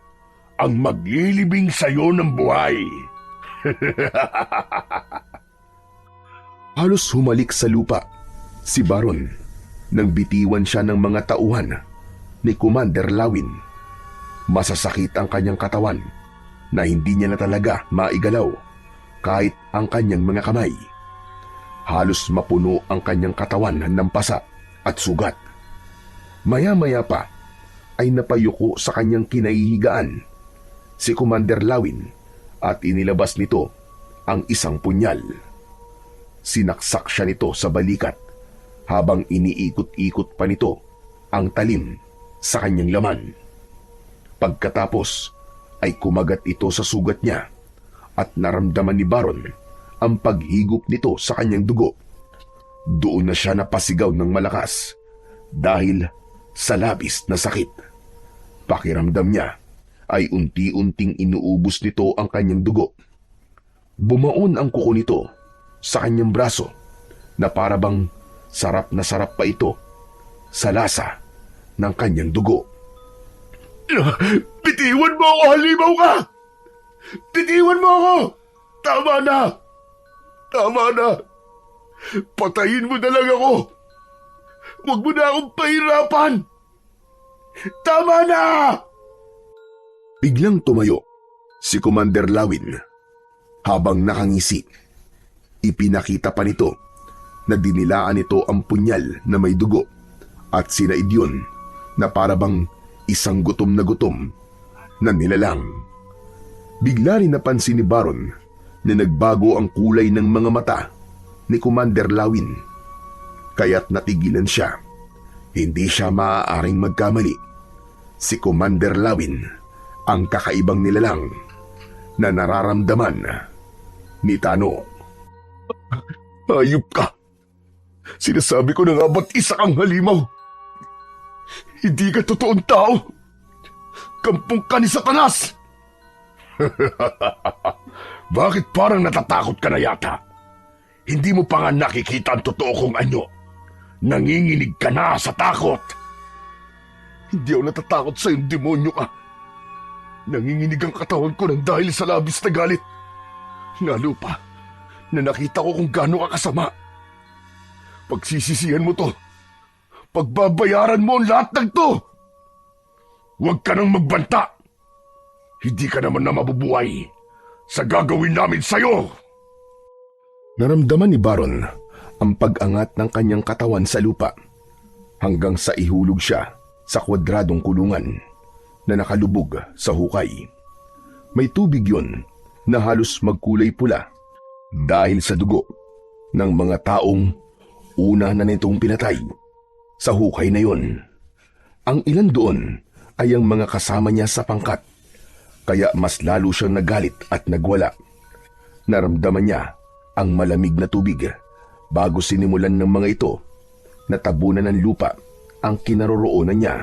ang maglilibing sa'yo ng buhay. Halos humalik sa lupa si Baron nang bitiwan siya ng mga tauhan ni Commander Lawin. Masasakit ang kanyang katawan na hindi niya na talaga maigalaw kahit ang kanyang mga kamay. Halos mapuno ang kanyang katawan ng pasa at sugat. Maya-maya pa ay napayuko sa kanyang kinahihigaan si Commander Lawin at inilabas nito ang isang punyal. Sinaksak siya nito sa balikat habang iniikot-ikot pa nito ang talim sa kanyang laman. Pagkatapos ay kumagat ito sa sugat niya at naramdaman ni Baron ang paghigop nito sa kanyang dugo. Doon na siya napasigaw ng malakas dahil sa labis na sakit. Pakiramdam niya ay unti-unting inuubos nito ang kanyang dugo. Bumaon ang kuko nito sa kanyang braso na parabang sarap na sarap pa ito sa lasa ng kanyang dugo. Bitiwan mo ako, halimaw ka! Bitiwan mo ako! Tama na! Tama na! Patayin mo na lang ako! Huwag mo na akong pahirapan! Tama na! Biglang tumayo si Commander Lawin habang nakangisi. Ipinakita pa nito na dinilaan nito ang punyal na may dugo at sinaid yun na parabang isang gutom na nilalang. Bigla rin napansin ni Baron na nagbago ang kulay ng mga mata ni Commander Lawin. Kaya't natigilan siya. Hindi siya maaaring magkamali. Si Commander Lawin ang kakaibang nilalang na nararamdaman ni Tano. Hayop ka! Sinasabi ko na nga ba't isa kang halimaw? Hindi ka totoong tao! Kampong ka ni Satanas! Bakit parang natatakot ka na yata? Hindi mo pa nga nakikita ang totoo kong anyo. Nanginginig ka na sa takot. Hindi ako natatakot sa iyong demonyo ka. Nanginginig ang katawan ko ng dahil sa labis na galit. Lalo pa na nakita ko kung gaano ka kasama. Pagsisisihan mo to. Pagbabayaran mo ang lahat ng to. Huwag ka nang magbanta. Hindi ka naman na mabubuhay sa gagawin namin sa'yo. Naramdaman ni Baron ang pag-angat ng kanyang katawan sa lupa. hanggang sa ihulog siya sa kwadradong kulungan na nakalubog sa hukay. May tubig yun na halos magkulay pula dahil sa dugo ng mga taong una na nitong pinatay sa hukay na yun. Ang ilan doon ay ang mga kasama niya sa pangkat, kaya mas lalo siyang nagalit at nagwala. Naramdaman niya ang malamig na tubig bago sinimulan ng mga ito na tabunan ng lupa ang kinaroroonan niya.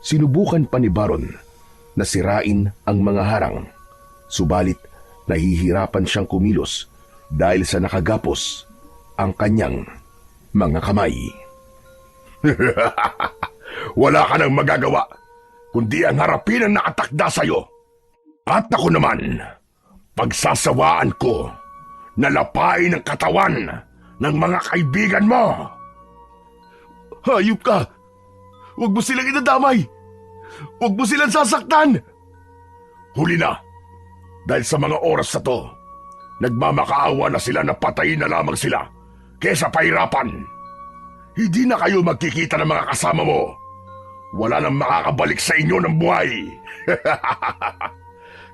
Sinubukan pa ni Baron na sirain ang mga harang, subalit nahihirapan siyang kumilos dahil sa nakagapos ang kanyang mga kamay. Wala ka nang magagawa, kundi ang harapin ang nakatakda sa'yo. At ako naman, pagsasawaan ko na lapain ang katawan ng mga kaibigan mo. Hayop ka! Huwag mo silang idadamay! Huwag mo silang sasaktan! Huli na! Dahil sa mga oras na to, nagmamakaawa na sila na patayin na lamang sila kesa pahirapan. Hindi na kayo magkikita ng mga kasama mo. Wala nang makakabalik sa inyo ng buhay.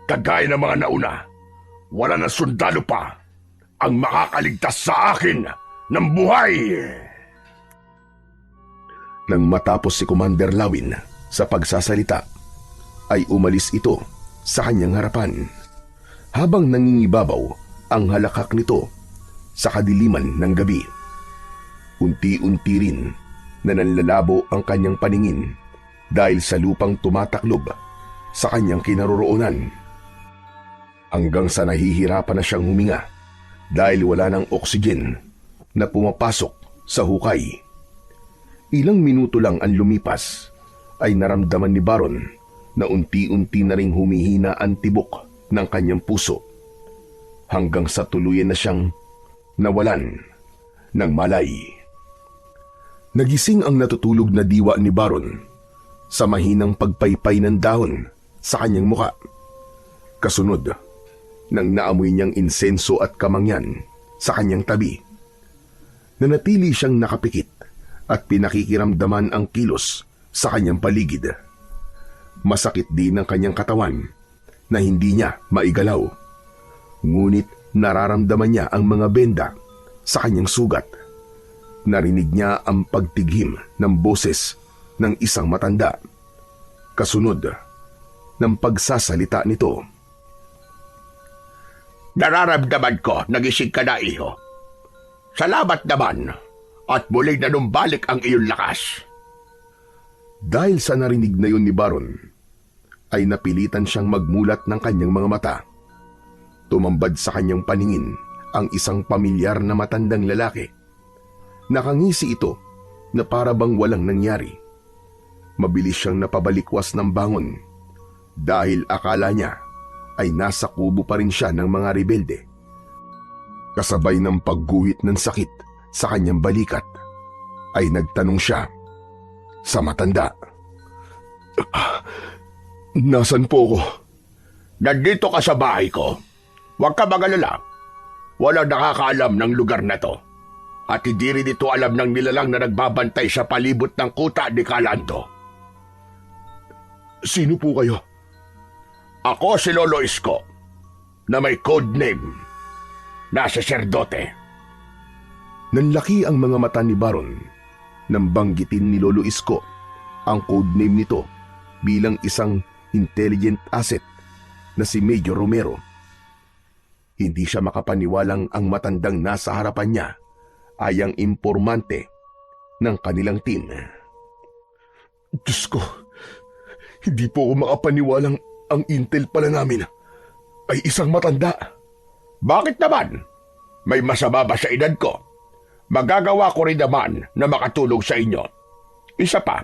Kagaya ng mga nauna, wala nang sundalo pa ang makakaligtas sa akin ng buhay. Nang matapos si Commander Lawin sa pagsasalita, ay umalis ito sa kanyang harapan, habang nangingibabaw ang halakak nito sa kadiliman ng gabi. Unti-unti rin na nanlalabo ang kanyang paningin dahil sa lupang tumataklob sa kanyang kinaroroonan, hanggang sa nahihirapan na siyang huminga dahil wala ng oksigen na pumapasok sa hukay. Ilang minuto lang ang lumipas ay naramdaman ni Baron na unti-unti na ring humihina ang tibok ng kanyang puso, hanggang sa tuluyan na siyang nawalan ng malay. Nagising ang natutulog na diwa ni Baron sa mahinang pagpaypay ng dahon sa kanyang muka. Kasunod, nang naamoy niyang insenso at kamangyan sa kanyang tabi, nanatili siyang nakapikit at pinakikiramdaman ang kilos sa kanyang paligid. Masakit din ang kanyang katawan na hindi niya maigalaw, ngunit nararamdaman niya ang mga benda sa kanyang sugat. Narinig niya ang pagtighim ng boses ng isang matanda. Kasunod ng pagsasalita nito. Nararamdaman ko nagising ka na, iho. Salamat naman at muling nanumbalik ang iyong lakas. Dahil sa narinig na yun ni Baron, ay napilitan siyang magmulat ng kanyang mga mata. Tumambad sa kanyang paningin ang isang pamilyar na matandang lalaki. Nakangisi ito na para bang walang nangyari. Mabilis siyang napabalikwas ng bangon dahil akala niya ay nasa kubo pa rin siya ng mga rebelde. Kasabay ng pagguhit ng sakit sa kanyang balikat, ay nagtanong siya sa matanda. Nasaan po ako? Nandito ka sa bahay ko. Huwag ka mag-alala. Walang nakakaalam ng lugar na to. At hindi rin ito alam ng nilalang na nagbabantay sa palibot ng kuta ni Kalando. Sino po kayo? Ako si Lolo Isko, na may codename na saserdote. Nanlaki ang mga mata ni Baron nang banggitin ni Lolo Isko ang codename nito bilang isang intelligent asset na si Major Romero. Hindi siya makapaniwalang ang matandang nasa harapan niya ay ang impormante ng kanilang team. Diyos ko, hindi po ako makapaniwalang ang intel pala namin ay isang matanda. Bakit naman? May masama ba sa edad ko? Magagawa ko rin naman na makatulong sa inyo. Isa pa,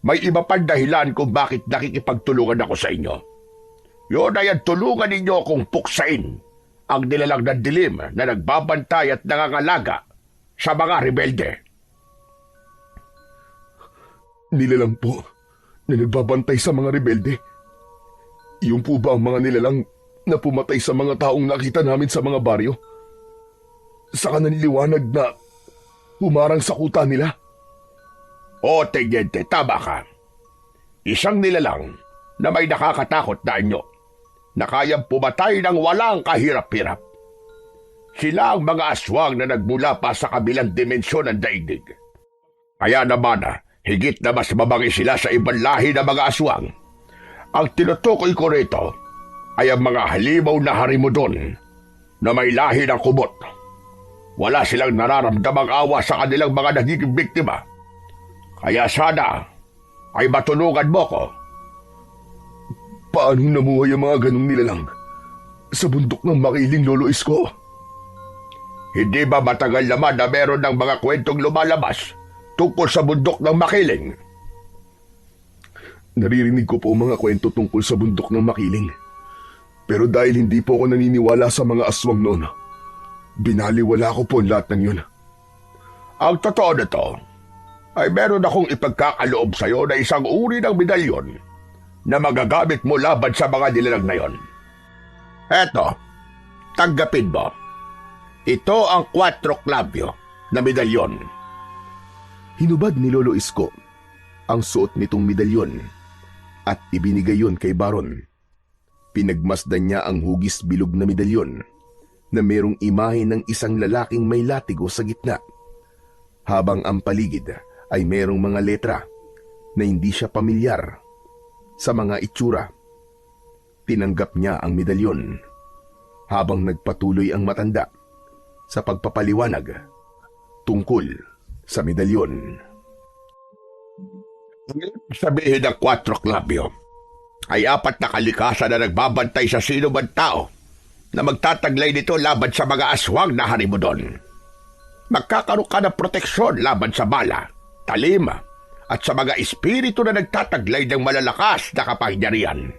may iba pang dahilan kung bakit nakikipagtulungan ako sa inyo. Yun ay ang tulungan ninyo akong puksain ang nilalang ng dilim na nagbabantay at nangangalaga sa mga rebelde. Nilalang po na nagbabantay sa mga rebelde? Iyon po ba ang mga nilalang na pumatay sa mga taong nakita namin sa mga baryo? Saka naniliwanag na humarang sa kuta nila? O, Tenyente, tama ka. Isang nilalang na may nakakatakot na anyo na kayang pumatay ng walang kahirap-hirap. Sila ang mga aswang na nagmula pa sa kabilang dimensyon ng daigdig. Kaya naman, higit na mas mabangi sila sa ibang lahi ng mga aswang. Ang tinutukoy ko rito ay ang mga halimaw na harimudon na may lahi ng kumot. Wala silang nararamdamang awa sa kanilang mga nagiging biktima. Kaya sana ay matulungan mo ko. Paano namuhay ang mga ganong nilalang sa bundok ng Makiling, Lolo Isko? Hindi ba matagal naman na meron ng mga kwentong lumalabas tungkol sa bundok ng Makiling? Naririnig ko po mga kwento tungkol sa bundok ng Makiling. Pero dahil hindi po ako naniniwala sa mga aswang noon, binaliwala ko po lahat ng yun. Ang totoo nito ay meron akong ipagkakaloob sa iyo na isang uri ng medalyon na magagamit mo laban sa mga nilalang na yon. Eto, tanggapin mo. Ito ang 4 klabyo na medalyon. Hinubad ni Lolo Isko ang suot nitong medalyon at ibinigay yon kay Baron. Pinagmasdan niya ang hugis bilog na medalyon na merong imahe ng isang lalaking may latigo sa gitna, habang ang paligid ay merong mga letra na hindi siya pamilyar sa mga itsura. Tinanggap niya ang medalyon habang nagpatuloy ang matanda sa pagpapaliwanag tungkol sa medalyon. Sabihin ng 4 klabyo ay 4 na kalikasan na nagbabantay sa sino man tao na magtataglay nito laban sa mga aswang na harimudon. Magkakaroon ka ng proteksyon laban sa bala, talim, at sa mga espiritu na nagtataglay ng malalakas na kapangyarihan.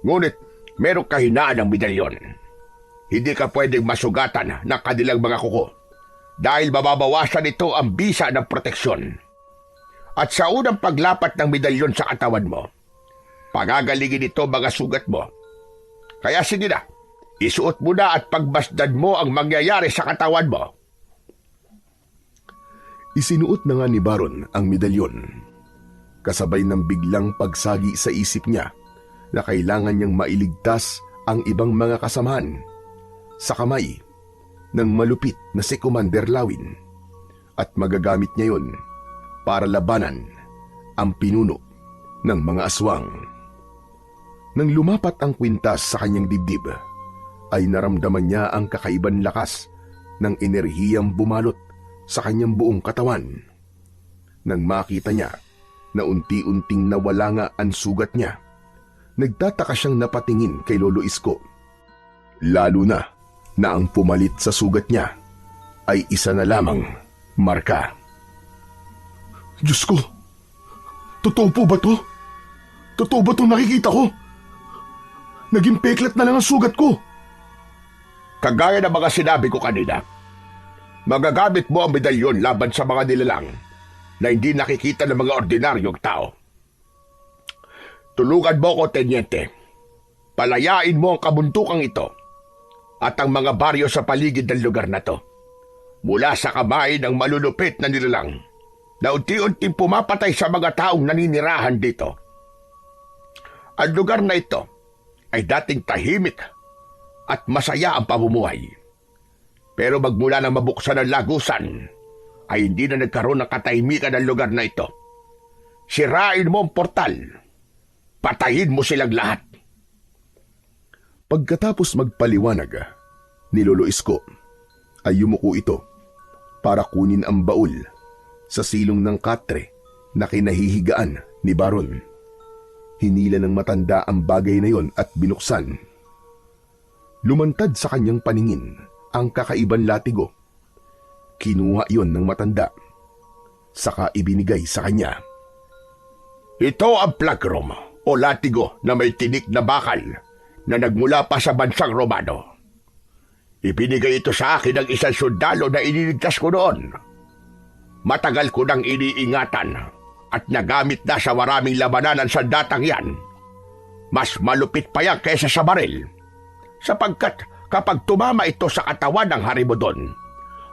Ngunit merong kahinaan ng medalyon. Hindi ka pwedeng masugatan ng kanilang mga kuko dahil mababawasan nito ang bisa ng proteksyon. At sa unang paglapat ng medalyon sa katawan mo, pagagalingin ito mga sugat mo. Kaya sige na, isuot mo na at pagbasdan mo ang mangyayari sa katawan mo. Isinuot na nga ni Baron ang medalyon, kasabay ng biglang pagsagi sa isip niya na kailangan niyang mailigtas ang ibang mga kasamahan sa kamay ng malupit na si Commander Lawin, at magagamit niya yon para labanan ang pinuno ng mga aswang. Nang lumapat ang kwintas sa kanyang dibdib, ay naramdaman niya ang kakaibang lakas ng enerhiyang bumalot sa kanyang buong katawan. Nang makita niya na unti-unting nawala nga ang sugat niya, nagtataka siyang napatingin kay Lolo Isko. Lalo na ang pumalit sa sugat niya ay isa na lamang marka. Diyos ko! Totoo po ba to? Totoo ba itong nakikita ko? Naging peklat na lang ang sugat ko. Kagaya ng mga sinabi ko kanina, magagamit mo ang medalyon laban sa mga nilalang na hindi nakikita ng mga ordinaryong tao. Tulungan mo ko, Tenyente. Palayain mo ang kabuntukang ito at ang mga baryo sa paligid ng lugar na to mula sa kamay ng malulupit na nilalang na unti-unting pumapatay sa mga taong naninirahan dito. Ang lugar na ito ay dating tahimik at masaya ang pamumuhay. Pero magmula na mabuksan ang lagusan, ay hindi na nagkaroon ng katahimikan ng lugar na ito. Sirain mo ang portal. Patayin mo silang lahat. Pagkatapos magpaliwanag ni Lolo Isko, ay yumuko ito para kunin ang baul sa silong ng katre na kinahihigaan ni Baron. Hinila ng matanda ang bagay na yon at binuksan. Lumantad sa kanyang paningin ang kakaiban latigo. Kinuha yon ng matanda, saka ibinigay sa kanya. Ito ang plagrom o latigo na may tinik na bakal na nagmula pa sa bansang Romano. Ibinigay ito sa akin ng isang sundalo na iniligtas ko noon. Matagal ko nang iniingatan at nagamit na sa maraming labanan ang sandatang yan. Mas malupit pa yan kaysa sa baril, sapagkat kapag tumama ito sa katawan ng harimudon,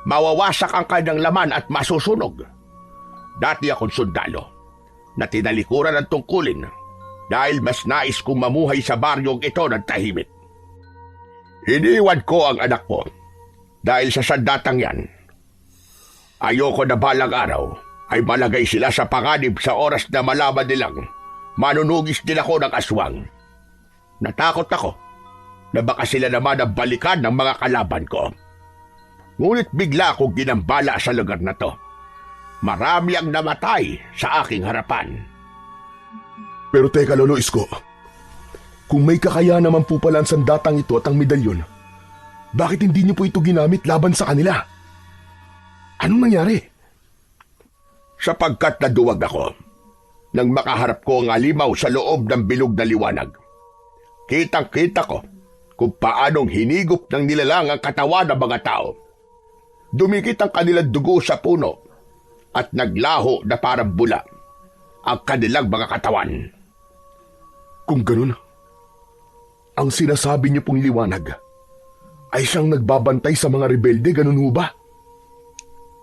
mawawasak ang kanyang laman at masusunog. Dati akong sundalo na tinalikuran ng tungkulin dahil mas nais kong mamuhay sa baryong ito ng tahimik. Iniwan ko ang anak ko dahil sa sandatang yan. Ayoko na balang araw ay malagay sila sa panganib sa oras na malaman nilang manunugis din ako ng aswang. Natakot ako na baka sila naman ang balikan ng mga kalaban ko. Ngunit bigla akong ginambala sa lugar na to. Marami ang namatay sa aking harapan. Pero teka, Lolo Isko. Kung may kakaya naman po pala ang sandatang ito at ang medalyon, bakit hindi niyo po ito ginamit laban sa kanila? Anong nangyari? Sapagkat naduwag ako nang makaharap ko ang alimaw sa loob ng bilog na liwanag. Kitang-kita ko kung paanong hinigop ng nilalang ang katawan ng mga tao. Dumikit ang kanilang dugo sa puno at naglaho na parang bula ang kanilang mga katawan. Kung ganun, ang sinasabi niyo pong liwanag ay siyang nagbabantay sa mga rebelde, ganun ho ba?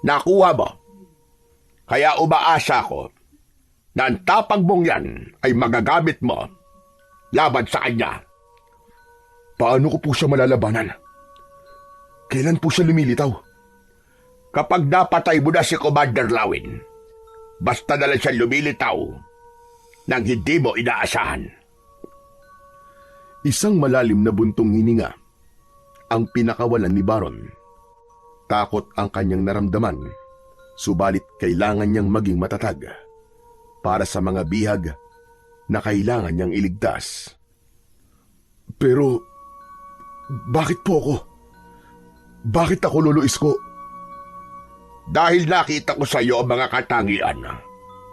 Nakuha mo. Kaya umaasa ko na ang tapang mong yan ay magagamit mo laban sa kanya. Paano ko po siya malalabanan? Kailan po siya lumilitaw? Kapag napatay mo na si Commander Lawin, basta na lang siya lumilitaw nang hindi mo inaasahan. Isang malalim na buntong hininga ang pinakawalan ni Baron. Takot ang kanyang naramdaman, subalit kailangan niyang maging matatag para sa mga bihag na kailangan niyang iligtas. Pero, bakit po ako? Bakit ako, Lolo Isko? Dahil nakita ko sa iyo ang mga katangian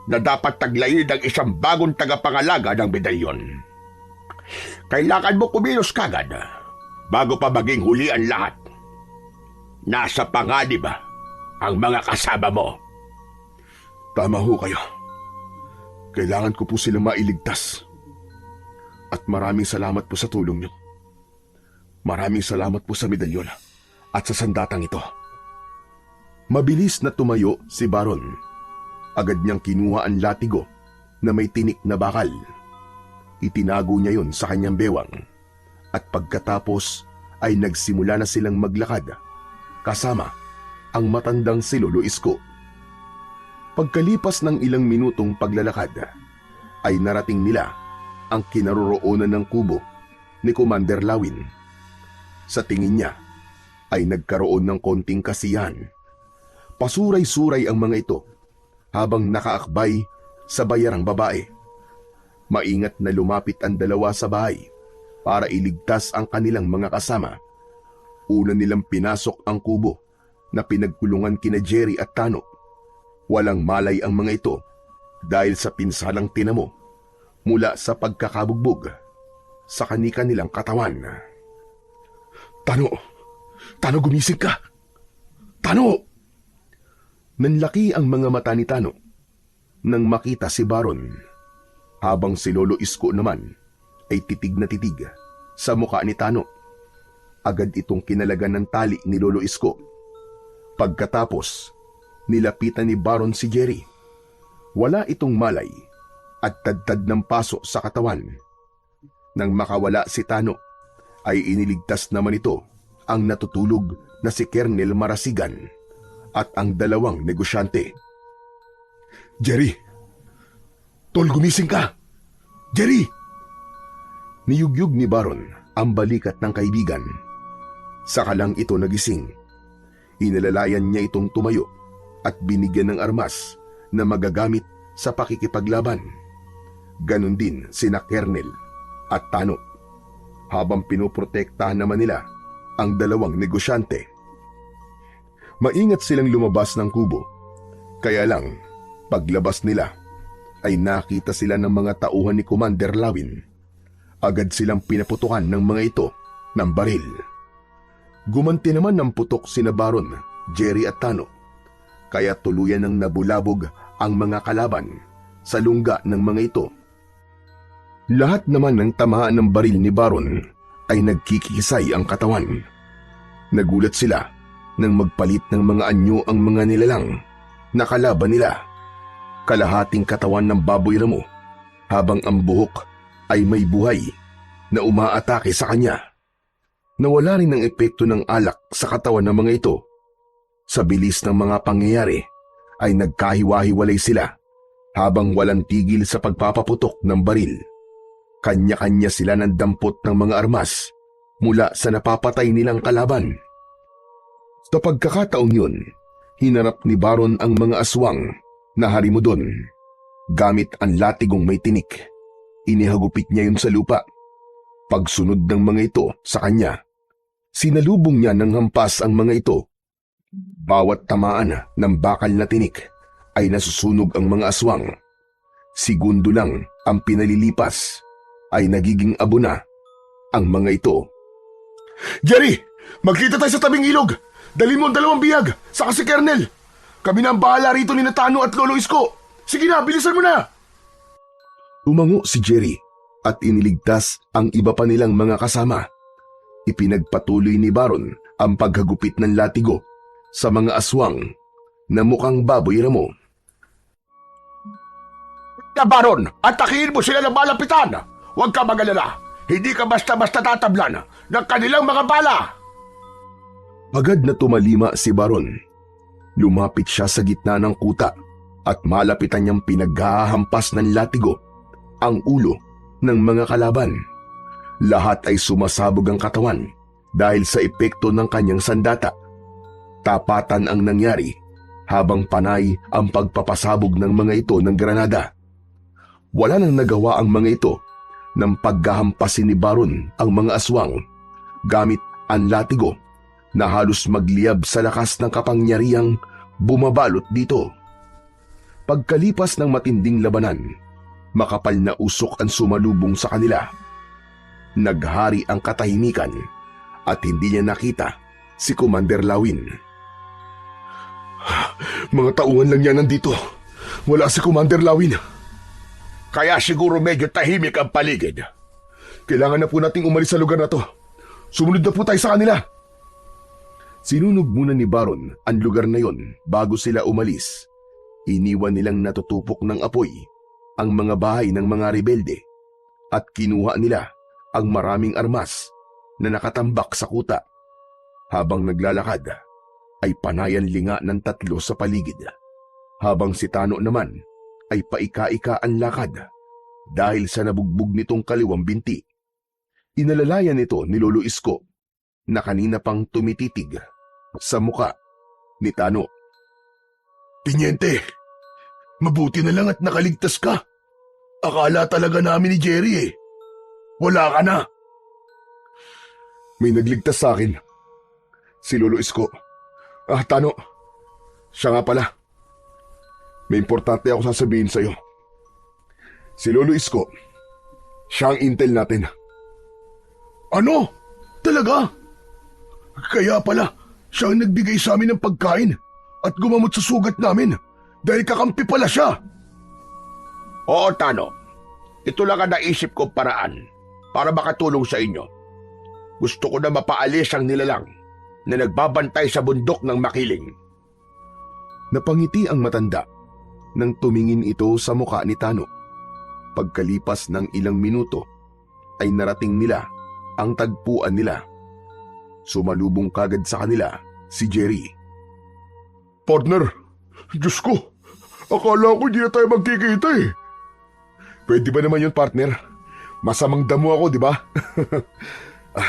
na dapat taglayin ng isang bagong tagapangalaga ng medalyon. Kailangan mo kumilos kagad bago pa maging huli ang lahat. Nasa panganib ang mga kasama mo. Tama ho kayo. Kailangan ko po silang mailigtas. At maraming salamat po sa tulong niyo. Maraming salamat po sa medalyon at sa sandatang ito. Mabilis na tumayo si Baron. Agad niyang kinuha ang latigo na may tinik na bakal. Itinago niya yon sa kanyang bewang. At pagkatapos ay nagsimula na silang maglakad kasama ang matandang si Lolo Isko. Pagkalipas ng ilang minutong paglalakad ay narating nila ang kinaroroonan ng kubo ni Commander Lawin. Sa tingin niya ay nagkaroon ng konting kasiyahan. Pasuray-suray ang mga ito habang nakaakbay sa bayarang babae. Maingat na lumapit ang dalawa sa bahay para iligtas ang kanilang mga kasama. Una nilang pinasok ang kubo na pinagkulungan kina Jerry at Tano. Walang malay ang mga ito dahil sa pinsalang tinamo mula sa pagkakabugbog sa kani-kanilang katawan. Tano! Tano, gumising ka! Tano! Nanlaki ang mga mata ni Tano nang makita si Baron, habang si Lolo Isko naman ay titig na titig sa muka ni Tano. Agad itong kinalagan ng tali ni Lolo Isko. Pagkatapos, nilapitan ni Baron si Jerry. Wala itong malay at tadtad ng paso sa katawan. Nang makawala si Tano, ay iniligtas naman ito ang natutulog na si Colonel Marasigan at ang dalawang negosyante. Jerry! Tol, gumising ka! Jerry! Niyugyug ni Baron ang balikat ng kaibigan. Saka lang ito nagising. Inalalayan niya itong tumayo at binigyan ng armas na magagamit sa pakikipaglaban. Ganon din sina Colonel at Tano, habang pinoprotektahan naman nila ang dalawang negosyante. Maingat silang lumabas ng kubo. Kaya lang, paglabas nila, ay nakita sila ng mga tauhan ni Commander Lawin. Agad silang pinaputukan ng mga ito ng baril. Gumanti naman ng putok sina Baron, Jerry at Tano. Kaya tuluyan ng nabulabog ang mga kalaban sa lungga ng mga ito. Lahat naman ng tamaan ng baril ni Baron ay nagkikisay ang katawan. Nagulat sila nang magpalit ng mga anyo ang mga nilalang na kalaban nila kalahating katawan ng baboy ramo habang ang buhok ay may buhay na umaatake sa kanya. Nawala rin ang epekto ng alak sa katawan ng mga ito. Sa bilis ng mga pangyayari ay nagkahiwa-hiwalay sila habang walang tigil sa pagpapaputok ng baril. Kanya-kanya sila ng dampot ng mga armas mula sa napapatay nilang kalaban. Sa pagkakataong yun, hinarap ni Baron ang mga aswang na harimudon. Gamit ang latigong may tinik, inihagupit niya yun sa lupa. Pagsunod ng mga ito sa kanya, sinalubong niya ng hampas ang mga ito. Bawat tamaan ng bakal na tinik ay nasusunog ang mga aswang. Segundo lang ang pinalilipas ay nagiging abo na ang mga ito. Jerry! Magkita tayo sa tabing ilog! Dalhin mo ang 2 biyag, saka si Kernel. Kami na ang bahala rito ni Natano at Lolo Isko. Sige na, bilisan mo na! Umango si Jerry at iniligtas ang iba pa nilang mga kasama. Ipinagpatuloy ni Baron ang paghagupit ng latigo sa mga aswang na mukhang baboy ramo. Na Baron, atakihin mo sila ng malapitan. Huwag ka magalala. Hindi ka basta-basta tatablan ng kanilang mga bala. Agad na tumalima si Baron. Lumapit siya sa gitna ng kuta at malapitan niyang pinaghahampas ng latigo ang ulo ng mga kalaban. Lahat ay sumasabog ang katawan dahil sa epekto ng kanyang sandata. Tapatan ang nangyari habang panay ang pagpapasabog ng mga ito ng granada. Wala nang nagawa ang mga ito nang paghahampasin ni Baron ang mga aswang gamit ang latigo na halos magliyab sa lakas ng kapangyarihang bumabalot dito. Pagkalipas ng matinding labanan, makapal na usok ang sumalubong sa kanila. Naghari ang katahimikan at hindi niya nakita si Commander Lawin. Mga tauhan lang yan nandito. Wala si Commander Lawin. Kaya siguro medyo tahimik ang paligid. Kailangan na po nating umalis sa lugar na to. Sumunod na po tayo sa kanila. Sinunog muna ni Baron ang lugar na yon bago sila umalis. Iniwan nilang natutupok ng apoy ang mga bahay ng mga rebelde at kinuha nila ang maraming armas na nakatambak sa kuta. Habang naglalakad, ay panayan linga ng 3 sa paligid. Habang si Tano naman ay paika-ika ang lakad dahil sa nabugbog nitong kaliwang binti. Inalalayan ito ni Lolo Isko na kanina pang tumititig sa muka ni Tano. Tiniente, mabuti na lang at nakaligtas ka. Akala talaga namin ni Jerry Wala ka na. May nagligtas sa akin. Si Lolo Isko. Tano, siya nga pala. May importante ako sasabihin sa'yo. Si Lolo Isko, siya ang intel natin. Ano? Talaga? Kaya pala, siya ang nagbigay sa amin ng pagkain at gumamot sa sugat namin dahil kakampi pala siya. Oo, Tano. Ito lang ang naisip ko paraan para makatulong sa inyo. Gusto ko na mapaalis ang nilalang na nagbabantay sa bundok ng Makiling. Napangiti ang matanda nang tumingin ito sa muka ni Tano. Pagkalipas ng ilang minuto ay narating nila ang tagpuan nila. Sumalubong kagad sa kanila si Jerry. Partner, Diyos ko, akala ko hindi na tayo magkikita Pwede ba naman yun, partner? Masamang damo ako, di ba?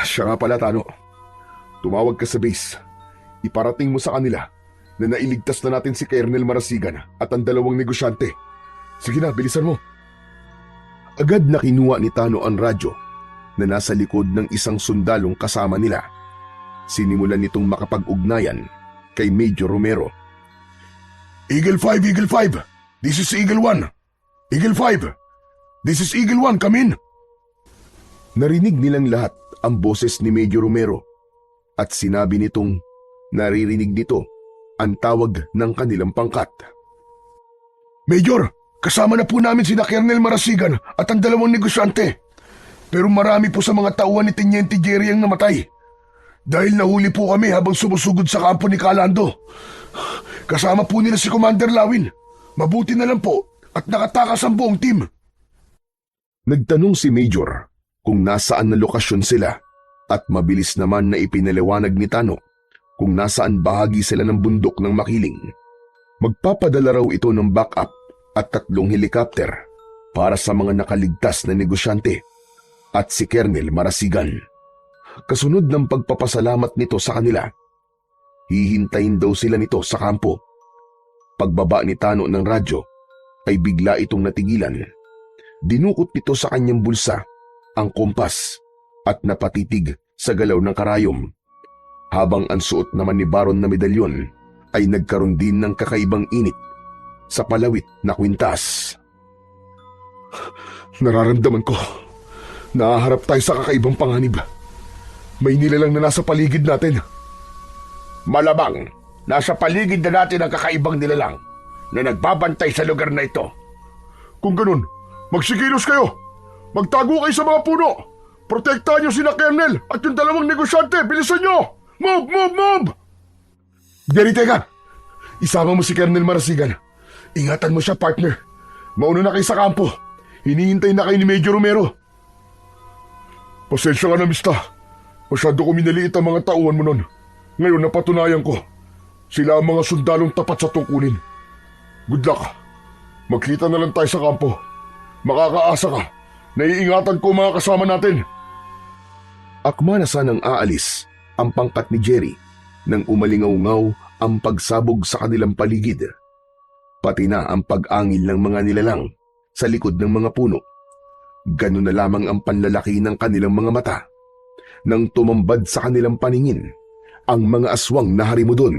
Siya nga pala, Tano. Tumawag ka sa base. Iparating mo sa kanila na nailigtas na natin si Colonel Marasigan at ang 2 negosyante. Sige na, bilisan mo. Agad na kinuha ni Tano ang radyo na nasa likod ng isang sundalong kasama nila. Sinimulan nitong makapag-ugnayan kay Major Romero. Eagle 5, Eagle 5. This is Eagle 1. Eagle 5. This is Eagle 1, come in. Narinig nilang lahat ang boses ni Major Romero at sinabi nitong naririnig nito ang tawag ng kanilang pangkat. Major, kasama na po namin sina Colonel Marasigan at ang 2 negosyante. Pero marami po sa mga tauhan ni Teniente Jerry ang namatay. Dahil nahuli po kami habang sumusugod sa kampo ni Calando. Kasama po nila si Commander Lawin. Mabuti na lang po at nakatakas ang buong team. Nagtanong si Major kung nasaan na lokasyon sila at mabilis naman na ipinaliwanag ni Tano kung nasaan bahagi sila ng bundok ng Makiling. Magpapadala raw ito ng backup at 3 helicopter para sa mga nakaligtas na negosyante at si Colonel Marasigan. Kasunod ng pagpapasalamat nito sa kanila, hihintayin daw sila nito sa kampo. Pagbaba ni Tano ng radyo ay bigla itong natigilan. Dinukot nito sa kanyang bulsa ang kompas at napatitig sa galaw ng karayom, habang ang suot naman ni Baron na medalyon ay nagkaroon din ng kakaibang init sa palawit na kwintas. Nararamdaman ko, nahaharap tayo sa kakaibang panganib. May nilalang na nasa paligid natin. Malamang, nasa paligid na natin ang kakaibang nilalang na nagbabantay sa lugar na ito. Kung ganun, magsikilos kayo. Magtago kayo sa mga puno. Protektahan niyo sina Colonel at yung 2 negosyante. Bilisan niyo! Move, move, move! Jerry, teka. Isama mo si Colonel Marasigan. Ingatan mo siya, partner. Mauna na kayo sa kampo. Hinihintay na kayo ni Major Romero. Pasensya ka na, mista. Masyado ko minaliit ang mga tauhan mo nun. Ngayon napatunayan ko. Sila ang mga sundalong tapat sa tungkulin. Good luck. Magkita na lang tayo sa kampo. Makakaasa ka. Naiingatan ko mga kasama natin. Akma na sanang aalis ang pangkat ni Jerry nang umalingaw-ngaw ang pagsabog sa kanilang paligid. Pati na ang pag-angil ng mga nilalang sa likod ng mga puno. Ganun na lamang ang panlalaki ng kanilang mga mata nang tumambad sa kanilang paningin ang mga aswang na harimo doon.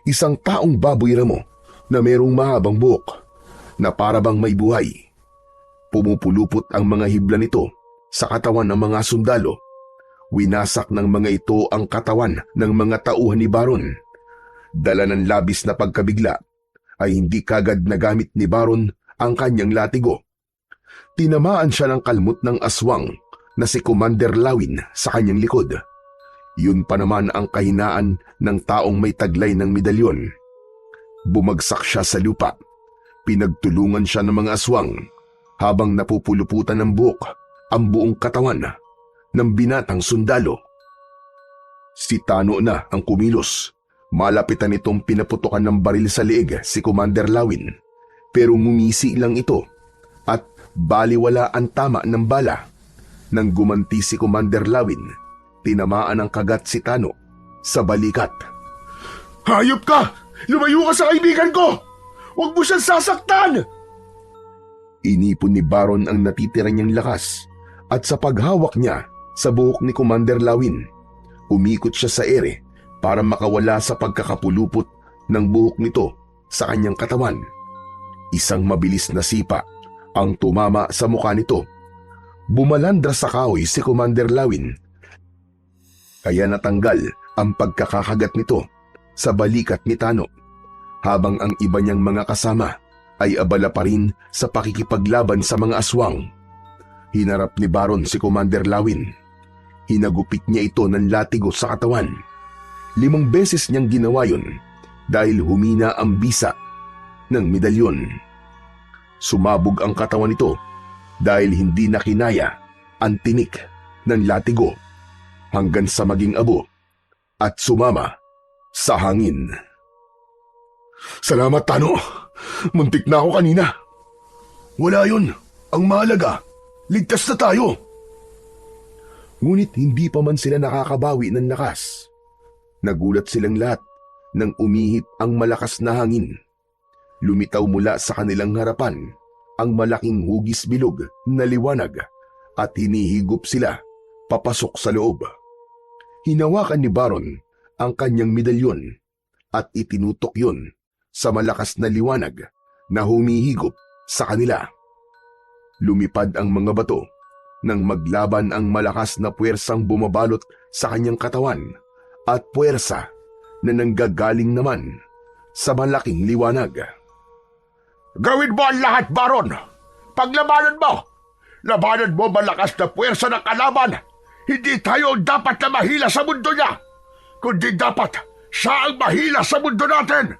Isang taong baboy ramo na mayroong mahabang buhok na para bang may buhay. Pumupulupot ang mga hibla nito sa katawan ng mga sundalo. Winasak ng mga ito ang katawan ng mga tauhan ni Baron. Dala ng labis na pagkabigla ay hindi kagad nagamit ni Baron ang kanyang latigo. Tinamaan siya ng kalmot ng aswang na si Commander Lawin sa kanyang likod. Yun pa naman ang kahinaan ng taong may taglay ng medalyon. Bumagsak siya sa lupa. Pinagtulungan siya ng mga aswang habang napupuluputan ng buhok ang buong katawan ng binatang sundalo. Si Tano na ang kumilos. Malapitan itong pinaputukan ng baril sa leeg si Commander Lawin, pero ngumisi lang ito at baliwala ang tama ng bala. Nang gumanti si Commander Lawin, tinamaan ng kagat si Tano sa balikat. Hayop ka! Lumayo ka sa kaibigan ko! Huwag mo siyang sasaktan! Inipon ni Baron ang natitira niyang lakas at sa paghawak niya sa buhok ni Commander Lawin, umikot siya sa ere para makawala sa pagkakapulupot ng buhok nito sa kanyang katawan. Isang mabilis na sipa ang tumama sa mukha nito. Bumalandra sa kahoy si Commander Lawin, kaya natanggal ang pagkakakagat nito sa balikat ni Tano, habang ang iba niyang mga kasama ay abala pa rin sa pakikipaglaban sa mga aswang. Hinarap ni Baron si Commander Lawin. Hinagupit niya ito ng latigo sa katawan. 5 beses niyang ginawa yun dahil humina ang bisa ng medalyon. Sumabog ang katawan nito dahil hindi na kinaya ang tinik ng latigo hanggang sa maging abo at sumama sa hangin. Salamat, Tano. Muntik na ako kanina. Wala yun. Ang mahalaga, ligtas na tayo. Ngunit hindi pa man sila nakakabawi ng lakas. Nagulat silang lahat nang umihip ang malakas na hangin. Lumitaw mula sa kanilang harapan ang malaking hugis bilog na liwanag at hinihigop sila papasok sa loob. Hinawakan ni Baron ang kanyang medalyon at itinutok yun sa malakas na liwanag na humihigop sa kanila. Lumipad ang mga bato nang maglaban ang malakas na puwersang bumabalot sa kanyang katawan at puwersa na nanggagaling naman sa malaking liwanag. Gawin mo ang lahat, Baron! Paglabanan mo! Labanan mo malakas na puwersa ng kalaban! Hindi tayo dapat na mahila sa mundo niya! Kundi dapat siya ang mahila sa mundo natin!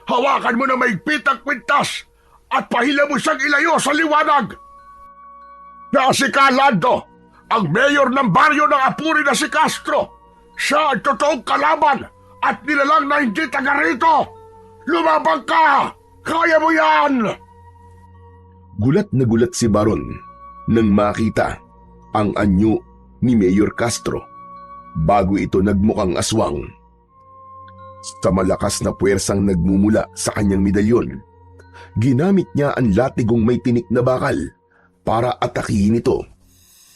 hawakan mo na maigpit ang kwintas at pahila mo siyang ilayo sa liwanag. Na si Calando, ang mayor ng baryo ng Apuri na si Castro, siya ang totoong kalaban at nilalang na hindi taga rito. Lumabang ka! Kaya mo yan! Gulat na gulat si Baron nang makita ang anyo ni Mayor Castro bago ito nagmukhang aswang. Sa malakas na puwersang nagmumula sa kanyang medalyon, ginamit niya ang latigong may tinik na bakal para atakihin ito.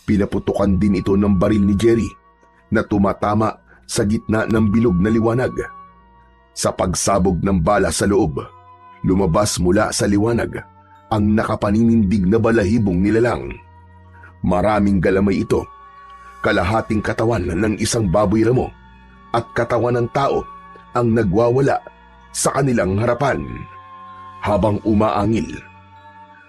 Pinaputukan din ito ng baril ni Jerry na tumatama sa gitna ng bilog na liwanag. Sa pagsabog ng bala sa loob, lumabas mula sa liwanag ang nakapaninindig na balahibong nilalang. Maraming galamay ito, kalahating katawan ng isang baboy ramo at katawan ng tao ang nagwawala sa kanilang harapan. Habang umaangil,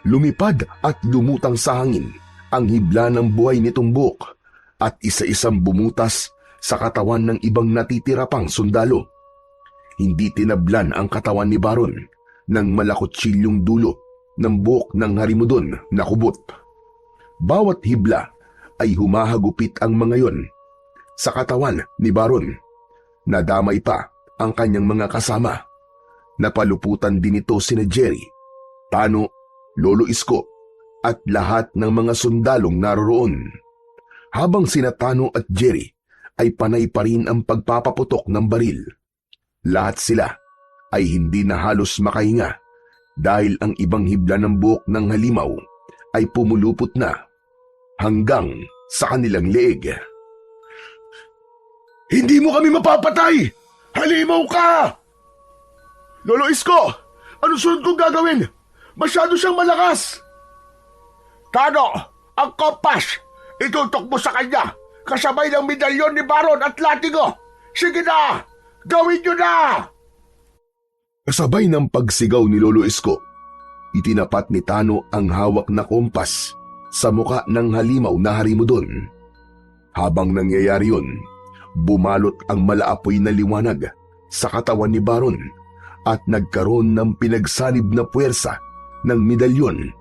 lumipad at lumutang sa hangin ang hibla ng buhay nitong buhok at isa-isang bumutas sa katawan ng ibang natitira pang sundalo. Hindi tinablan ang katawan ni Baron ng malakutsilyung dulo ng buhok ng harimudon na kubot. Bawat hibla ay humahagupit ang mga yon sa katawan ni Baron. Nadamay pa ang kanyang mga kasama. Napaluputan din ito sina Jerry, Tano, Lolo Isko at lahat ng mga sundalong naroroon. Habang sina Tano at Jerry ay panay pa rin ang pagpapaputok ng baril. Lahat sila ay hindi na halos makahinga dahil ang ibang hibla ng buhok ng halimaw ay pumulupot na hanggang sa kanilang leeg. Hindi mo kami mapapatay! Halimaw ka! Lolo Isko, ano sunod kong gagawin? Masyado siyang malakas! Tano, ang kompas! Itutok mo sa kanya kasabay ng medalyon ni Baron at latigo! Sige na! Gawin nyo na! Kasabay ng pagsigaw ni Lolo Isko, itinapat ni Tano ang hawak na kompas sa muka ng halimaw na harimudon. Habang nangyayari yun, bumalot ang malaapoy na liwanag sa katawan ni Baron at nagkaroon ng pinagsanib na puwersa ng medalyon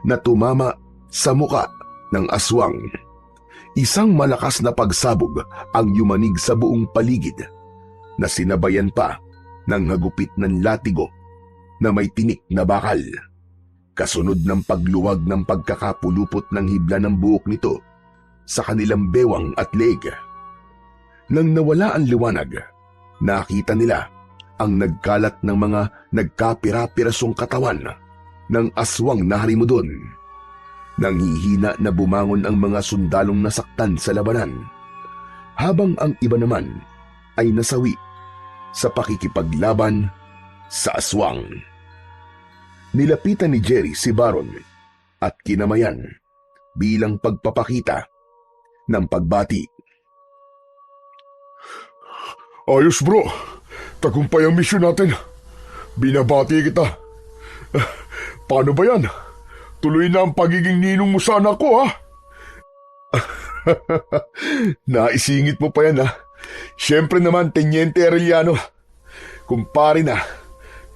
na tumama sa muka ng aswang. Isang malakas na pagsabog ang yumanig sa buong paligid na sinabayan pa ng hagupit ng latigo na may tinik na bakal. Kasunod ng pagluwag ng pagkakapulupot ng hibla ng buhok nito sa kanilang bewang at leeg. Nang nawala ang liwanag, nakita nila ang nagkalat ng mga nagkapira-pirasong katawan ng aswang na harimudon. Nanghihina na bumangon ang mga sundalong nasaktan sa labanan, habang ang iba naman ay nasawi sa pakikipaglaban sa aswang. Nilapitan ni Jerry si Baron at kinamayan bilang pagpapakita ng pagbati. Ayos bro, tagumpay ang misyon natin. Binabati kita. Paano ba yan? Tuloy na ang pagiging ninong mo sa anak ko, ha? Naisingit mo pa yan, ha? Siyempre naman, Tenyente Arellano. Kumpare na,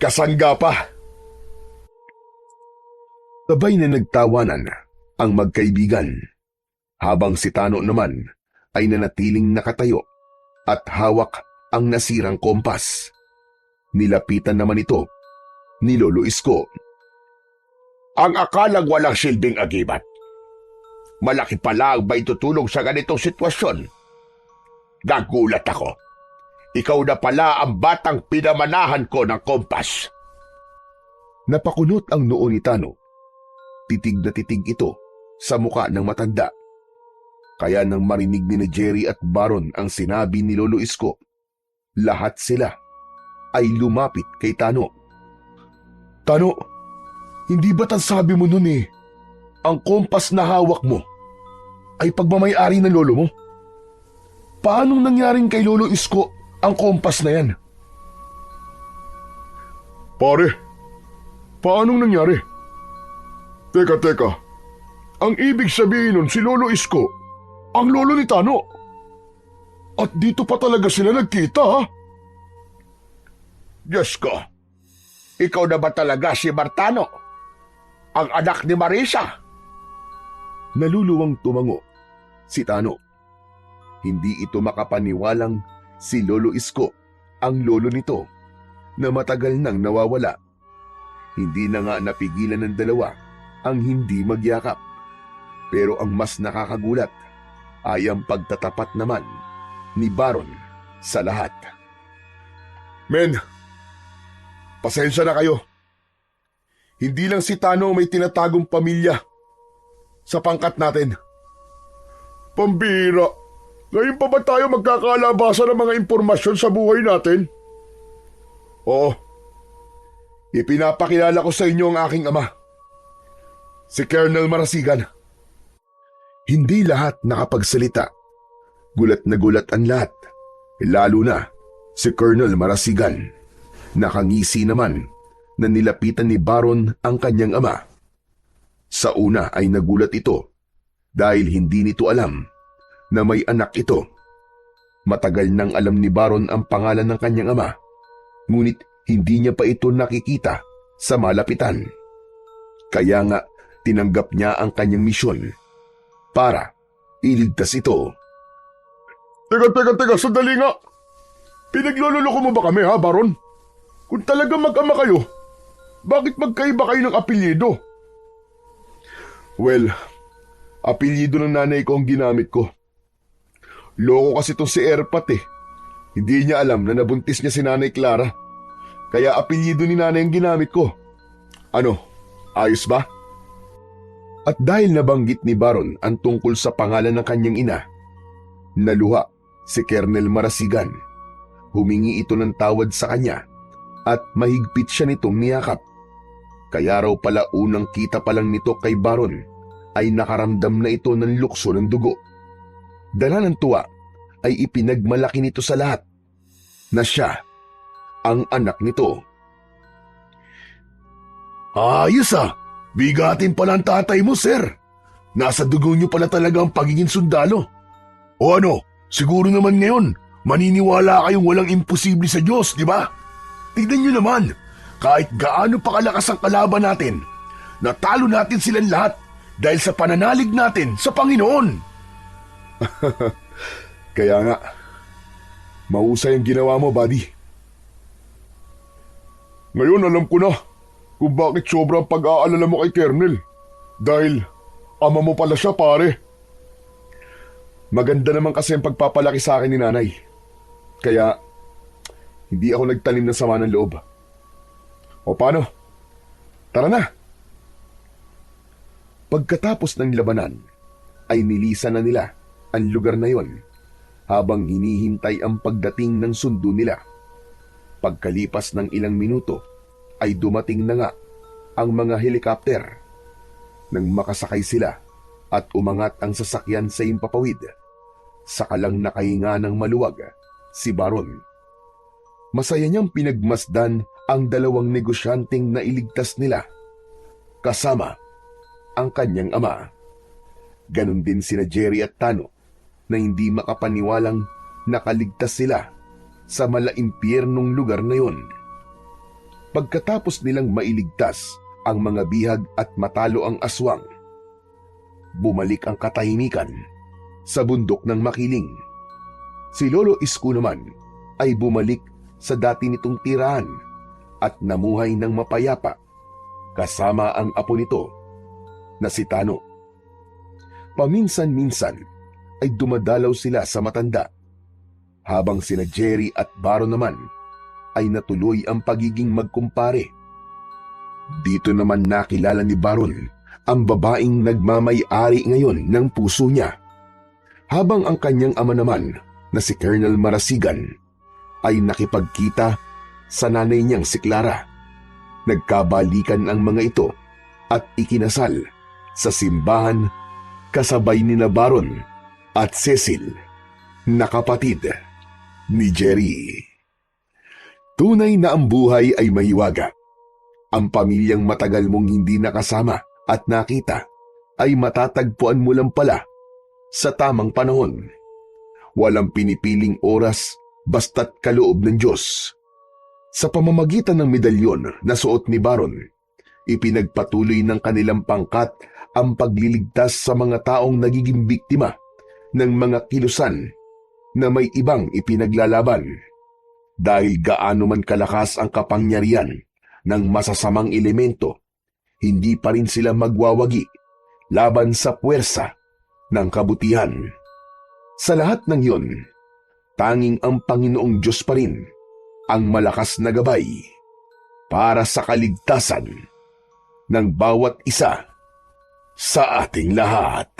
kasangga pa. Sabay na nagtawanan ang magkaibigan, habang si Tano naman ay nanatiling nakatayo at hawak ang nasirang kompas. Nilapitan naman ito ni Lolo Isko. Ang akalang walang silbing agibat. Malaki pala ang maitutulong sa ganitong sitwasyon. Nagulat ako. Ikaw na pala ang batang pinamanahan ko ng kompas. Napakunot ang noo ni Tano. Titig na titig ito sa muka ng matanda. Kaya nang marinig ni Jerry at Baron ang sinabi ni Lolo Isko, lahat sila ay lumapit kay Tano. Tano, hindi ba't ang sabi mo nun ang kompas na hawak mo ay pagmamay-ari ng lolo mo? Paanong nangyaring kay Lolo Isko ang kompas na yan? Pare, paanong nangyari? Teka. Ang ibig sabihin nun si Lolo Isko, ang lolo ni Tano. At dito pa talaga sila nagkita, ha? Diyos ko, ikaw na ba talaga si Martano? Ang anak ni Marisa? Naluluwang tumango si Tano. Hindi ito makapaniwalang si Lolo Isko ang lolo nito na matagal nang nawawala. Hindi na nga napigilan ng dalawa ang hindi magyakap. Pero ang mas nakakagulat ay ang pagtatapat naman ni Baron sa lahat. Men, pasensya na kayo. Hindi lang si Tano may tinatagong pamilya sa pangkat natin. Pambira, ngayon pa ba tayo magkakalabasan ng mga impormasyon sa buhay natin? Oo, ipinapakilala ko sa inyo ang aking ama, si Colonel Marasigan. Hindi lahat nakapagsalita. Gulat na gulat ang lahat, lalo na si Colonel Marasigan. Nakangisi naman na nilapitan ni Baron ang kanyang ama. Sa una ay nagulat ito dahil hindi nito alam na may anak ito. Matagal nang alam ni Baron ang pangalan ng kanyang ama, ngunit hindi niya pa ito nakikita sa malapitan. Kaya nga tinanggap niya ang kanyang misyon para iligtas ito. Teka, sandali nga. Pinaglololoko mo ba kami ha, Baron? Kung talaga mag-ama kayo, bakit magkaiba kayo ng apelyido? Well, apelyido ng nanay ko ang ginamit ko. Loko kasi itong si Erpat eh. Hindi niya alam na nabuntis niya si Nanay Clara. Kaya apelyido ni nanay ang ginamit ko. Ano, ayos ba? At dahil nabanggit ni Baron ang tungkol sa pangalan ng kanyang ina, naluha si Colonel Marasigan. Humingi ito ng tawad sa kanya at mahigpit siya nitong niyakap. Kaya raw pala unang kita pa lang nito kay Baron ay nakaramdam na ito ng lukso ng dugo. Dala ng tuwa ay ipinagmalaki nito sa lahat na siya ang anak nito. Ayos ah! Bigatin pala ang tatay mo, sir. Nasa dugo niyo pala talaga ang pagiging sundalo. O ano, siguro naman ngayon, maniniwala kayong walang imposible sa Diyos, di ba? Tignan niyo naman, kahit gaano pa kalakas ang kalaban natin, natalo natin silang lahat dahil sa pananalig natin sa Panginoon. Kaya nga, mahusay ang ginawa mo, buddy. Ngayon alam ko na kung bakit sobrang pag-aalala mo kay Colonel. Dahil ama mo pala siya, pare. Maganda naman kasi ang pagpapalaki sa akin ni nanay. Kaya hindi ako nagtanim ng sama ng loob. O paano? Tara na. Pagkatapos ng labanan, ay nilisan na nila ang lugar na yon habang hinihintay ang pagdating ng sundo nila. Pagkalipas ng ilang minuto, ay dumating na nga ang mga helikopter. Nang makasakay sila at umangat ang sasakyan sa impapawid, saka lang nakahinga ng maluwag si Baron. Masaya niyang pinagmasdan ang dalawang negosyanteng nailigtas nila, kasama ang kanyang ama. Ganon din sina Jerry at Tano na hindi makapaniwalang nakaligtas sila sa malaimpyernong lugar na yon. Pagkatapos nilang mailigtas ang mga bihag at matalo ang aswang, bumalik ang katahimikan sa bundok ng Makiling. Si Lolo Isko naman ay bumalik sa dati nitong tirahan at namuhay ng mapayapa kasama ang apo nito na si Tano. Paminsan-minsan ay dumadalaw sila sa matanda, habang sina Jerry at Baron naman ay natuloy ang pagiging magkumpare. Dito naman nakilala ni Baron ang babaeng nagmamay-ari ngayon ng puso niya, habang ang kanyang ama naman na si Colonel Marasigan ay nakipagkita sa nanay niyang si Clara. Nagkabalikan ang mga ito at ikinasal sa simbahan kasabay ni na Baron at Cecil na kapatid ni Jerry. Tunay na ang buhay ay mahiwaga. Ang pamilyang matagal mong hindi nakasama at nakita ay matatagpuan mo lang pala sa tamang panahon. Walang pinipiling oras basta't kaloob ng Diyos. Sa pamamagitan ng medalyon na suot ni Baron, ipinagpatuloy ng kanilang pangkat ang pagliligtas sa mga taong nagiging biktima ng mga kilusan na may ibang ipinaglalaban. Dahil gaano man kalakas ang kapangyarihan ng masasamang elemento, hindi pa rin sila magwawagi laban sa puwersa ng kabutihan. Sa lahat ng iyon, tanging ang Panginoong Diyos pa rin ang malakas na gabay para sa kaligtasan ng bawat isa sa ating lahat.